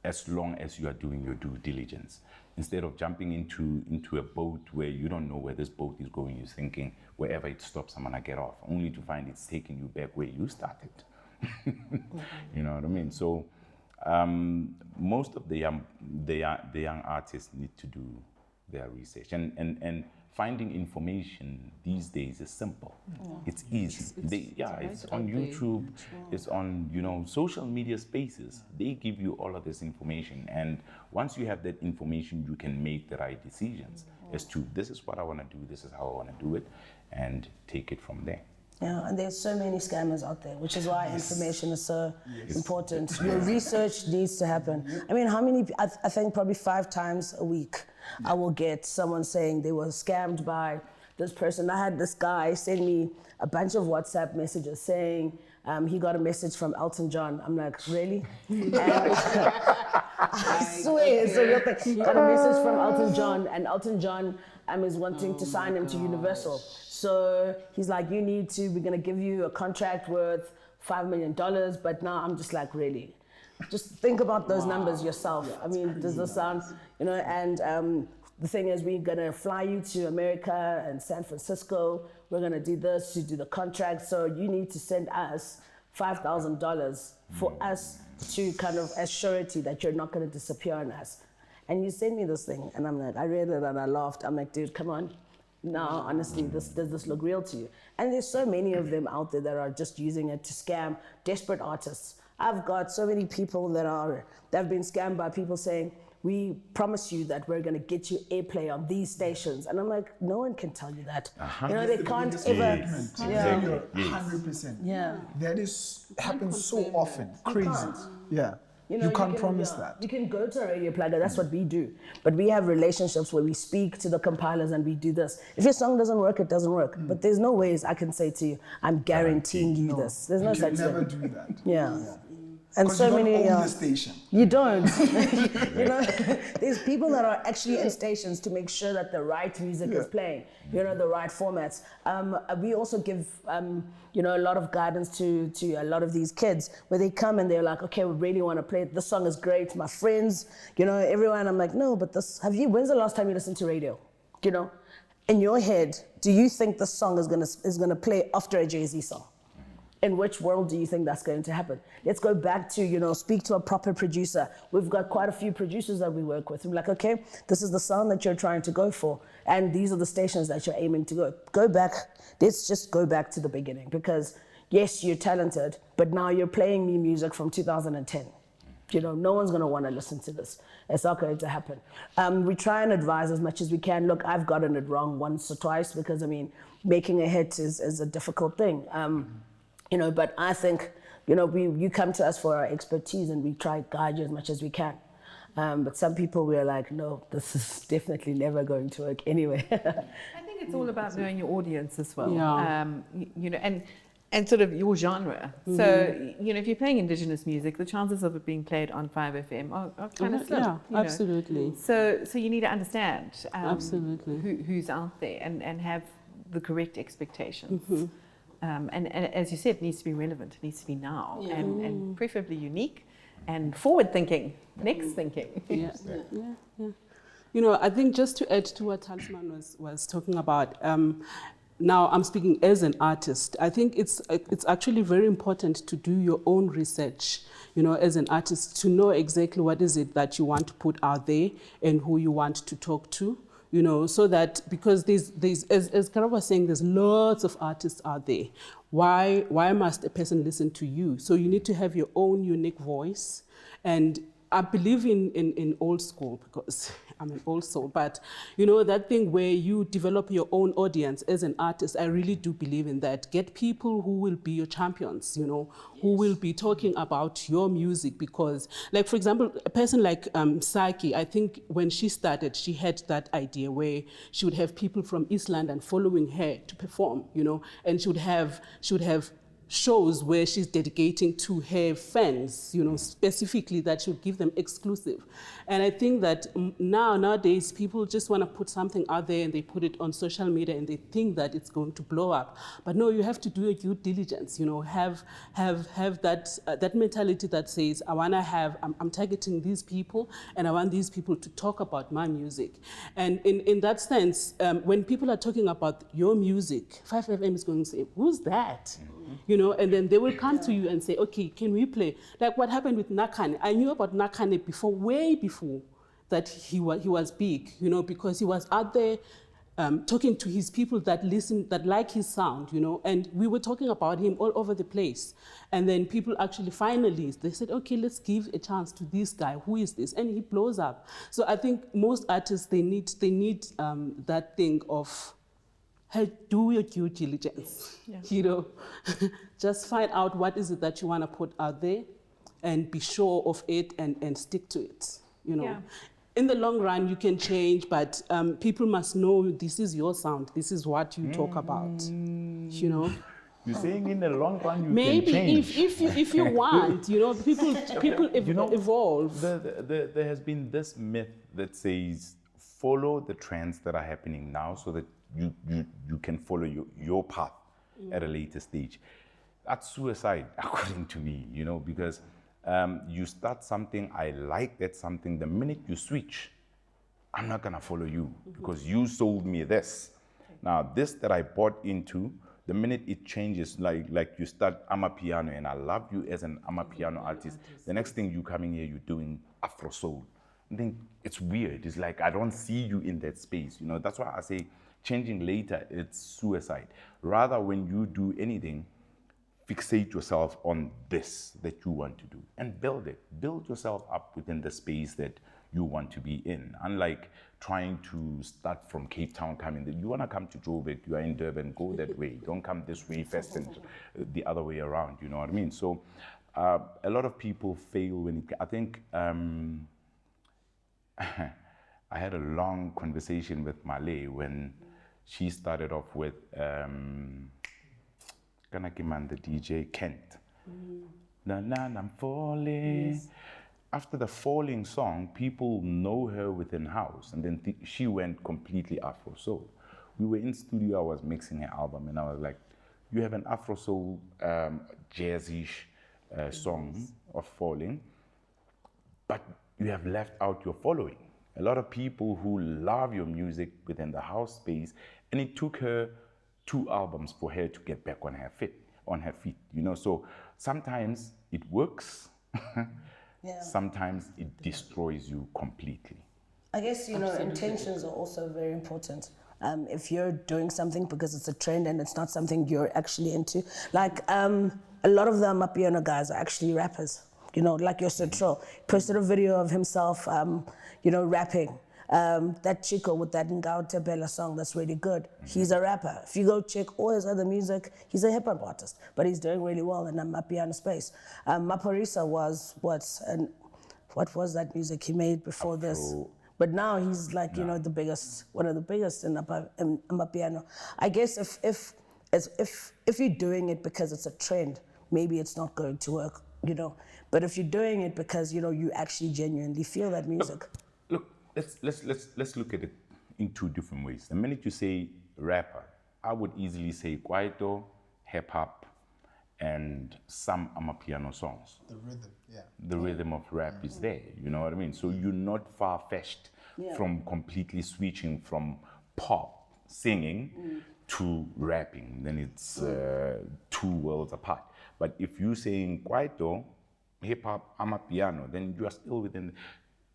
as long as you are doing your due diligence. Instead of jumping into a boat where you don't know where this boat is going, you're thinking wherever it stops, I'm gonna get off, only to find it's taking you back where you started. You know what I mean? So most of the young artists need to do their research, and finding information these days is simple. It's easy. It's on YouTube, it's on social media spaces. They give you all of this information, and once you have that information, you can make the right decisions as to this is what I want to do, this is how I want to do it, and take it from there. Yeah, and there's so many scammers out there, which is why information is so important. Your research needs to happen. I mean, how many, I think probably 5 times a week, I will get someone saying they were scammed by this person. I had this guy send me a bunch of WhatsApp messages saying he got a message from Elton John. I'm like, really? And I swear, it's a real thing. He got a message from Elton John, and Elton John is wanting to sign him to Universal. So he's like, we're gonna give you a contract worth $5 million, but now I'm just like, really? Just think about those numbers yourself. I mean, does this sound, and the thing is, we're gonna fly you to America and San Francisco. We're gonna do this to do the contract. So you need to send us $5,000 for us to kind of as surety that you're not gonna disappear on us. And you send me this thing, and I'm like, I read it and I laughed. I'm like, dude, come on. No, honestly, does this look real to you? And there's so many of them out there that are just using it to scam desperate artists. I've got so many people that have been scammed by people saying, we promise you that we're going to get you airplay on these stations. And I'm like, no one can tell you that. They can't ever. Yeah. 100%. Yeah. That happens so often. Crazy. Yeah. You can't promise that. You can go to a radio plugger, that's what we do. But we have relationships where we speak to the compilers and we do this. If your song doesn't work, it doesn't work. But there's no ways I can say to you, I'm guaranteeing you this. There's no such thing. You can never do that. Yeah. And so you many. Don't own the station. You don't. There's people that are actually in stations to make sure that the right music is playing. The right formats. We also give a lot of guidance to a lot of these kids where they come and they're like, okay, we really want to play it. This song is great. My friends, everyone. I'm like, no, but when's the last time you listened to radio? In your head, do you think this song is gonna play after a Jay-Z song? In which world do you think that's going to happen? Let's go back to, speak to a proper producer. We've got quite a few producers that we work with. We're like, okay, this is the sound that you're trying to go for, and these are the stations that you're aiming to go. Go back, let's just go back to the beginning, because yes, you're talented, but now you're playing me music from 2010. no one's going to want to listen to this. It's not going to happen. We try and advise as much as we can. Look, I've gotten it wrong once or twice because, I mean, making a hit is a difficult thing. But I think, you come to us for our expertise and we try to guide you as much as we can. But some people, we're like, no, this is definitely never going to work anyway. I think it's all about knowing your audience as well. Yeah. And sort of your genre. So, if you're playing indigenous music, the chances of it being played on 5FM are kind of slim. Yeah, absolutely. So you need to understand absolutely who's out there and have the correct expectations. And as you said, it needs to be relevant. It needs to be now and preferably unique and forward-thinking, next-thinking. Yeah. I think just to add to what Thasman was talking about, now I'm speaking as an artist. I think it's actually very important to do your own research, as an artist, to know exactly what is it that you want to put out there and who you want to talk to, so that, because there's as Karabo was saying, there's lots of artists out there. Why must a person listen to you? So you need to have your own unique voice. And I believe in old school because I'm an old soul, but that thing where you develop your own audience as an artist, I really do believe in that. Get people who will be your champions, who will be talking about your music, because, like, for example, a person like Saki, I think when she started, she had that idea where she would have people from East London following her to perform, and she would have shows where she's dedicating to her fans, specifically that should give them exclusive. And I think that nowadays people just want to put something out there and they put it on social media and they think that it's going to blow up. But no, you have to do your due diligence, have that mentality that says, I'm targeting these people and I want these people to talk about my music. And in that sense, when people are talking about your music, 5FM is going to say, who's that? And then they will come to you and say, okay, can we play? Like what happened with Nakane. I knew about Nakane way before that he was big, because he was out there talking to his people that listen, that like his sound, and we were talking about him all over the place. And then people actually finally, they said, okay, let's give a chance to this guy. Who is this? And he blows up. So I think most artists, they need that thing of, hey, do your due diligence, just find out what is it that you want to put out there and be sure of it and stick to it, In the long run, you can change, but people must know this is your sound. This is what you talk about, You're saying in the long run you Maybe can change. if you want, people evolve. There has been this myth that says follow the trends that are happening now so that you can follow your path at a later stage. That's suicide, according to me, because you start something, I like that something, the minute you switch, I'm not gonna follow you because you sold me this. Now, this that I bought into, the minute it changes, like you start Amapiano, and I love you as an Amapiano artist, the next thing you coming here, you're doing Afro Soul. I think it's weird. It's like, I don't see you in that space, That's why I say, changing later, it's suicide. Rather, when you do anything, fixate yourself on this that you want to do and build it. Build yourself up within the space that you want to be in. Unlike trying to start from Cape Town, you want to come to Joburg, you are in Durban, go that way. Don't come this way first and the other way around, you know what I mean? So a lot of people fail when I think, I had a long conversation with Malay when she started off with Kanakiman, the DJ, Kent. I'm falling. Yes. After the falling song, people know her within house, and then she went completely Afro Soul. We were in studio, I was mixing her album, and I was like, you have an Afro Soul jazzy-ish song of falling, but you have left out your following. A lot of people who love your music within the house space, and it took her 2 albums for her to get back on her feet, So sometimes it works, sometimes it destroys you completely. I guess, intentions are also very important. If you're doing something because it's a trend and it's not something you're actually into, like a lot of the Amapiano guys are actually rappers. you know, like your Central. Posted a video of himself, you know, rapping. That Chico with that Ngao Tebela song, that's really good. He's a rapper. If you go check all his other music, he's a hip hop artist, but he's doing really well in the Amapiano space. Maporisa was what was that music he made before this? But now he's like, you know, the biggest, one of the biggest in Amapiano. I guess if you're doing it because it's a trend, maybe it's not going to work, you know. But if you're doing it because, you know, you actually genuinely feel that music. Look, let's look at it in two different ways. The minute you say rapper, I would easily say kwaito, hip hop, and some Amapiano songs. The rhythm, yeah. The rhythm of rap is there, you know what I mean? So you're not far-fetched from completely switching from pop singing to rapping. Then it's two worlds apart. But if you're saying kwaito, hip hop, Amapiano, then you are still within.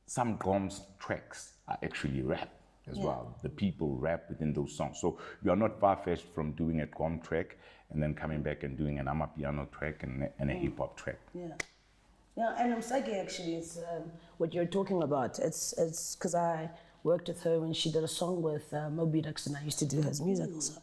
Some Gom's tracks are actually rap as well. The people rap within those songs. So you are not far-fetched from doing a Gom track and then coming back and doing an Amapiano track and a hip-hop track. Yeah. Yeah, and Msaki actually, it's what you're talking about. It's because I worked with her when she did a song with Moby Dix, and I used to do his music also.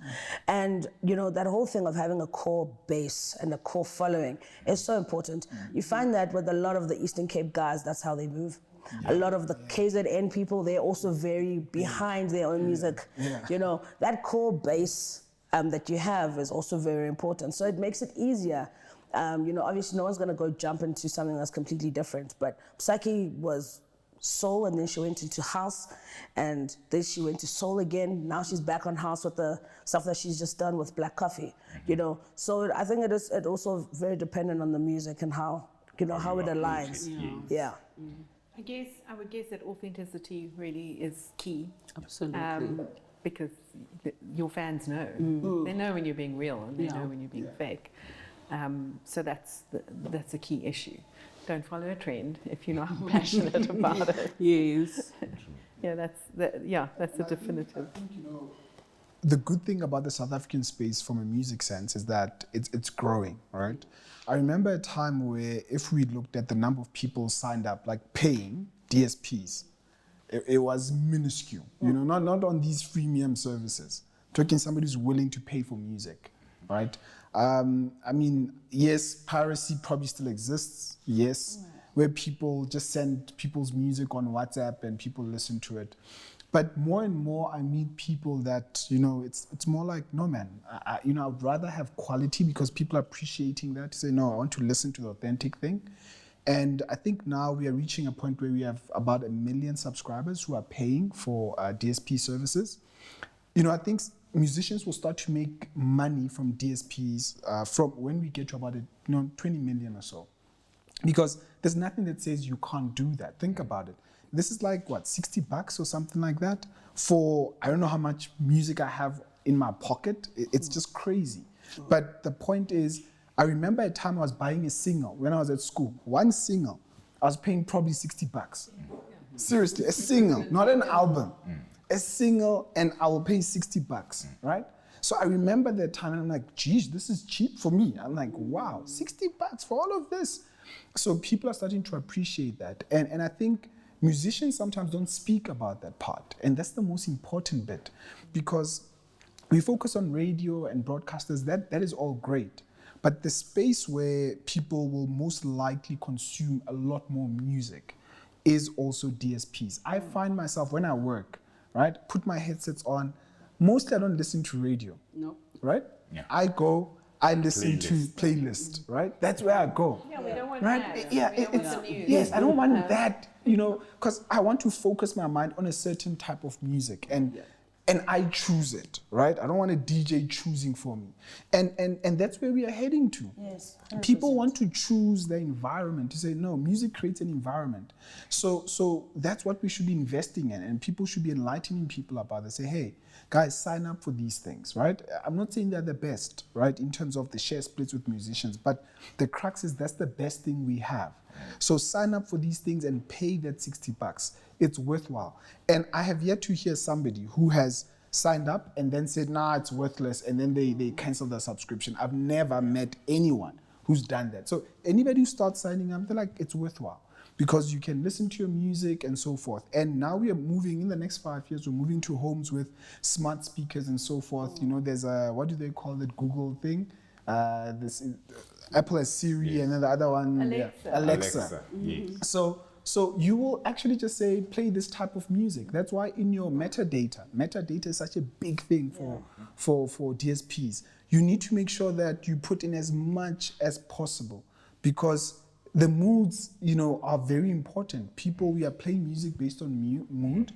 And, you know, that whole thing of having a core base and a core following is so important. You find that with a lot of the Eastern Cape guys, that's how they move. A lot of the KZN people, they're also very behind their own music. You know, that core base that you have is also very important. So it makes it easier. You know, obviously no one's gonna go jump into something that's completely different, but Psyche was soul, and then she went into house, and then she went to soul again. Now she's back on house with the stuff that she's just done with Black Coffee, you know. So I think it also very dependent on the music and how, you know, how it aligns. Yeah. I would guess that authenticity really is key. Absolutely. Because your fans know. They know when you're being real, and they know when you're being fake. So that's a key issue. Don't follow a trend if you're not passionate about it. Yes. That's a definitive. I think, you know, the good thing about the South African space from a music sense is that it's growing, right? I remember a time where if we looked at the number of people signed up, like paying DSPs, it was minuscule, you know, not on these freemium services. Talking somebody who's willing to pay for music, right? I mean, yes, piracy probably still exists, yes, where people just send people's music on WhatsApp and people listen to it. But more and more, I meet people that, you know, it's more like, no, man, you know, I'd rather have quality because people are appreciating that. Say, no, I want to listen to the authentic thing. And I think now we are reaching a point where we have about 1 million subscribers who are paying for DSP services. You know, I think musicians will start to make money from DSPs from when we get to about 20 million or so. Because there's nothing that says you can't do that. Think about it. This is like, what, $60 or something like that? For, I don't know how much music I have in my pocket. It's just crazy. But the point is, I remember a time I was buying a single when I was at school. One single, I was paying probably $60. Seriously, a single, not an album. A single, and I will pay $60, right? So I remember that time, and I'm like, geez, this is cheap for me. I'm like, wow, $60 for all of this. So people are starting to appreciate that. And I think musicians sometimes don't speak about that part. And that's the most important bit, because we focus on radio and broadcasters, that is all great. But the space where people will most likely consume a lot more music is also DSPs. I find myself, when I work, right, put my headsets on, mostly I don't listen to radio, right? Yeah. I listen to playlist, right? That's where I go. Yeah, we don't want right? that. Yeah, yes, I don't want that, you know, because I want to focus my mind on a certain type of music, and I choose it, right? I don't want a DJ choosing for me, and that's where we are heading to. Yes, 100%. People want to choose the environment, to say, no, music creates an environment. So that's what we should be investing in, and people should be enlightening people about it. Say, hey, guys, sign up for these things, right? I'm not saying they're the best, right, in terms of the share splits with musicians, but the crux is that's the best thing we have. So sign up for these things and pay that $60. It's worthwhile. And I have yet to hear somebody who has signed up and then said, nah, it's worthless, and then they cancel their subscription. I've never met anyone who's done that. So anybody who starts signing up, they're like, it's worthwhile because you can listen to your music and so forth. And now we are moving, in the next 5 years, we're moving to homes with smart speakers and so forth. You know, there's a, what do they call it, Google thing? Apple has Siri, and then the other one, Alexa. Yes. So you will actually just say, play this type of music. That's why in your metadata is such a big thing for DSPs. You need to make sure that you put in as much as possible because the moods, you know, are very important. People, we are playing music based on mood.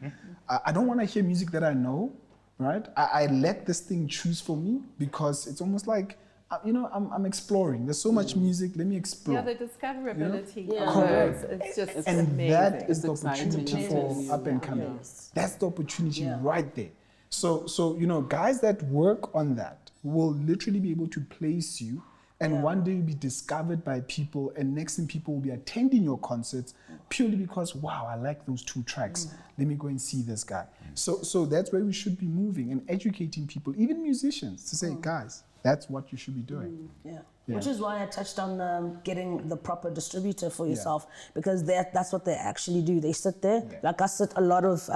I don't want to hear music that I know, right? I let this thing choose for me because it's almost like, you know, I'm exploring. There's so much music. Let me explore. Yeah, the discoverability Yeah. of Correct. those, it's just And amazing. that is the It's opportunity exciting. for up and coming. Yes. That's the opportunity right there. So you know, guys that work on that will literally be able to place you, and one day you'll be discovered by people, and next thing people will be attending your concerts purely because, wow, I like those 2 tracks. Let me go and see this guy. So that's where we should be moving and educating people, even musicians, to say, guys, that's what you should be doing. Yeah. Which is why I touched on getting the proper distributor for yourself, because that's what they actually do. They sit there, like I sit a lot of,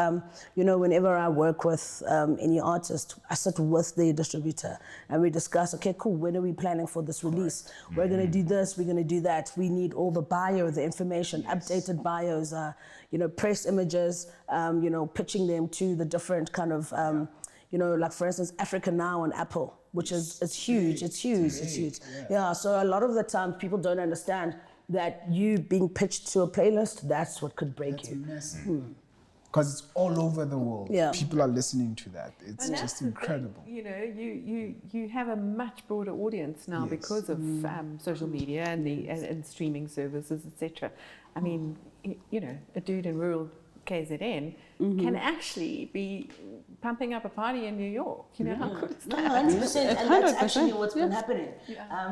you know, whenever I work with any artist, I sit with the distributor and we discuss, okay, cool, when are we planning for this release? We're going to do this, we're going to do that. We need all the bio, the information, updated bios, you know, press images, you know, pitching them to the different kind of, you know, like for instance, Africa Now on Apple, which is huge. It's huge. Yeah. So a lot of the times people don't understand that you being pitched to a playlist, that's what could break you. Because it's all over the world. Yeah. People are listening to that. It's And that's just the thing, incredible. you know, you have a much broader audience now because of social media and and streaming services, etc. I mean, you know, a dude in rural KZN can actually be pumping up a party in New York. You know, how cool is No, that? 100%. And that's actually what's been happening.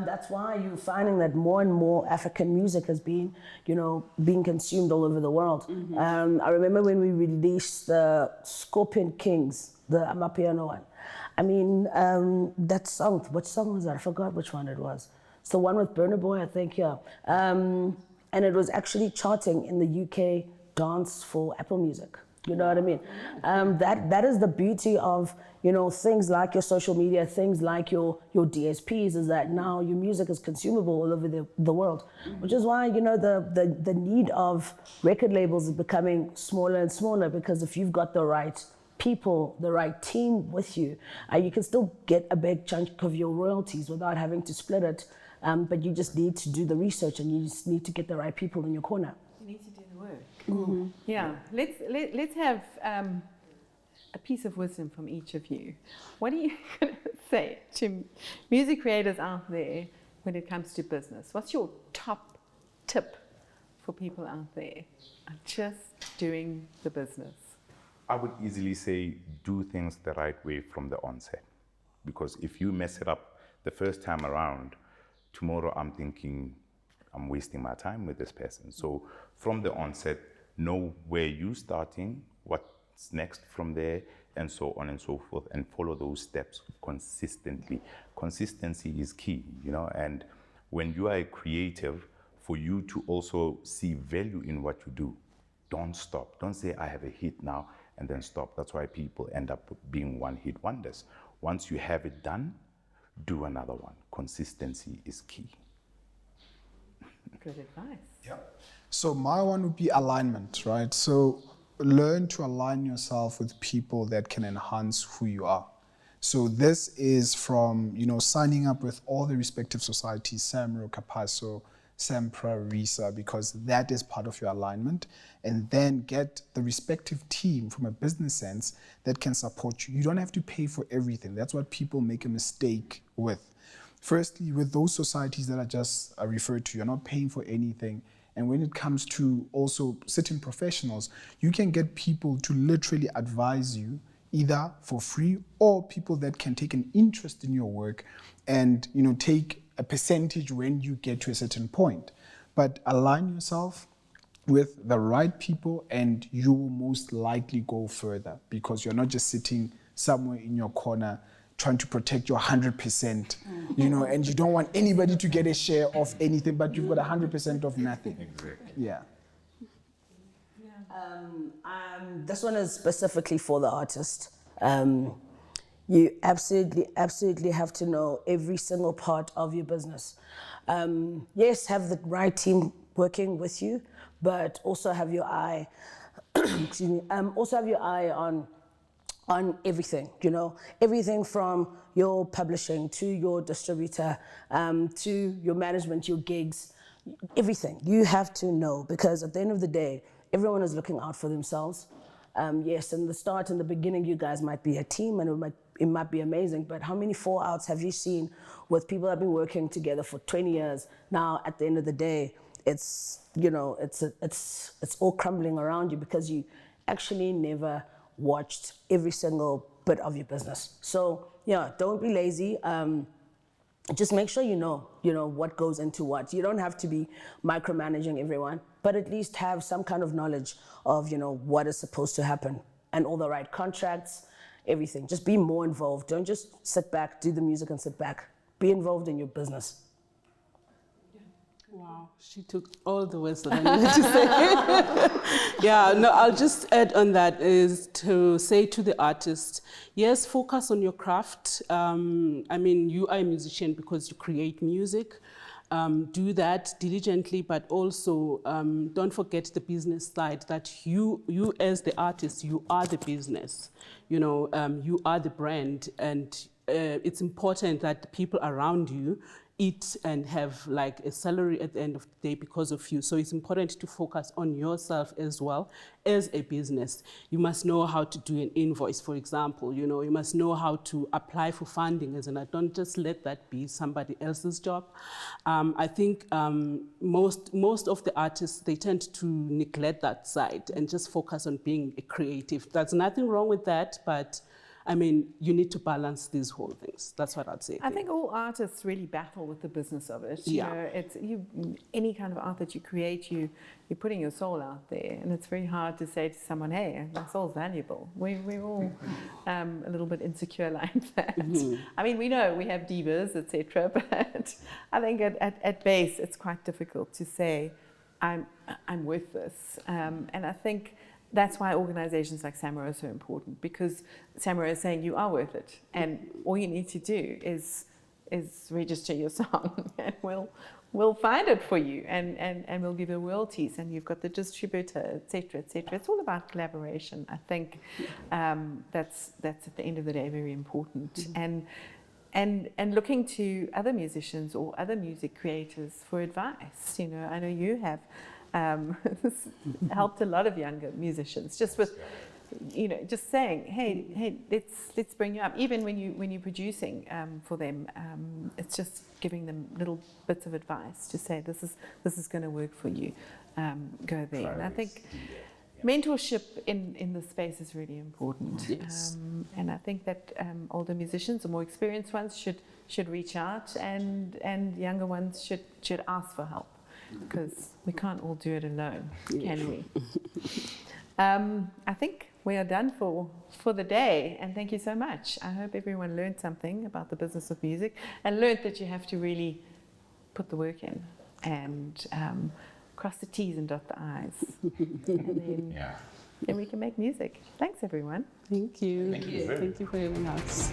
That's why you're finding that more and more African music has been, you know, being consumed all over the world. I remember when we released the Scorpion Kings, the Amapiano one. I mean, that song, which song was that? I forgot which one it was. It's the one with Burna Boy, I think, and it was actually charting in the UK dance for Apple Music. You know what I mean? That is the beauty of, you know, things like your social media, things like your DSPs, is that now your music is consumable all over the world, which is why, you know, the need of record labels is becoming smaller and smaller, because if you've got the right people, the right team with you, you can still get a big chunk of your royalties without having to split it, but you just need to do the research and you just need to get the right people in your corner. You need to do the work. Yeah, let's have a piece of wisdom from each of you. What are you going to say to music creators out there when it comes to business? What's your top tip for people out there just doing the business? I would easily say do things the right way from the onset. Because if you mess it up the first time around, tomorrow I'm thinking I'm wasting my time with this person. So from the onset, know where you're starting, what's next from there, and so on and so forth, and follow those steps consistently. Consistency is key, you know, and when you are a creative, for you to also see value in what you do, don't stop. Don't say, I have a hit now, and then stop. That's why people end up being one-hit wonders. Once you have it done, do another one. Consistency is key. Good advice. Yeah. So my one would be alignment, right? So learn to align yourself with people that can enhance who you are. So this is from, you know, signing up with all the respective societies, SAMRO, Capasso, SAMPRA, RISA, because that is part of your alignment, and then get the respective team from a business sense that can support you. You don't have to pay for everything. That's what people make a mistake with. Firstly, with those societies that I just referred to, you're not paying for anything. And when it comes to also certain professionals, you can get people to literally advise you either for free, or people that can take an interest in your work and, you know, take a percentage when you get to a certain point. But align yourself with the right people and you will most likely go further, because you're not just sitting somewhere in your corner trying to protect your 100%, you know, and you don't want anybody to get a share of anything, but you've got 100% of nothing. Exactly. Yeah. This one is specifically for the artist. You absolutely have to know every single part of your business. Yes, have the right team working with you, but also have your eye, excuse me, also have your eye on everything, you know, everything from your publishing to your distributor, to your management, your gigs, everything. You have to know, because at the end of the day, everyone is looking out for themselves. Yes, in the beginning, you guys might be a team and it might be amazing, but how many fallouts have you seen with people that have been working together for 20 years? Now, at the end of the day, it's, you know, it's all crumbling around you because you actually never watched every single bit of your business. So yeah, don't be lazy. Just make sure you know what goes into what. You don't have to be micromanaging everyone, but at least have some kind of knowledge of, you know, what is supposed to happen and all the right contracts, everything. Just be more involved. Don't just sit back, do the music and sit back. Be involved in your business. Wow, she took all the words that I needed to say. Yeah, no, I'll just add on that is to say to the artist, yes, focus on your craft. I mean, you are a musician because you create music. Do that diligently, but also don't forget the business side, that you as the artist, you are the business. You know, you are the brand, and it's important that the people around you eat and have like a salary at the end of the day because of you. So it's important to focus on yourself as well as a business. You must know how to do an invoice, for example. You know, you must know how to apply for funding, as in, don't just let that be somebody else's job. I think most of the artists, they tend to neglect that side and just focus on being a creative. There's nothing wrong with that, but I mean, you need to balance these whole things. That's what I'd say. I think all artists really battle with the business of it. Yeah. You know, it's any kind of art that you create, you're putting your soul out there, and it's very hard to say to someone, "Hey, my soul's valuable." We're all a little bit insecure like that. Mm-hmm. I mean, we know we have divas, etc., but I think at base, it's quite difficult to say, "I'm worth this," and I think that's why organizations like SAMRO are so important, because SAMRO is saying you are worth it, and all you need to do is register your song, and we'll find it for you, and we'll give you royalties, and you've got the distributor, etc., etc. It's all about collaboration. I think that's at the end of the day very important, mm-hmm. and looking to other musicians or other music creators for advice. You know, I know you have. Helped a lot of younger musicians just with, you know, just saying, hey, let's bring you up. Even when you're producing for them, it's just giving them little bits of advice to say this is going to work for you. Go there. And I think mentorship in this space is really important. Yes. And I think that older musicians or more experienced ones should reach out, and younger ones should ask for help. Because we can't all do it alone, can we? I think we are done for the day, and thank you so much. I hope everyone learned something about the business of music and learned that you have to really put the work in and cross the T's and dot the I's. And then we can make music. Thanks, everyone. Thank you. Thank you. Thank you for having us.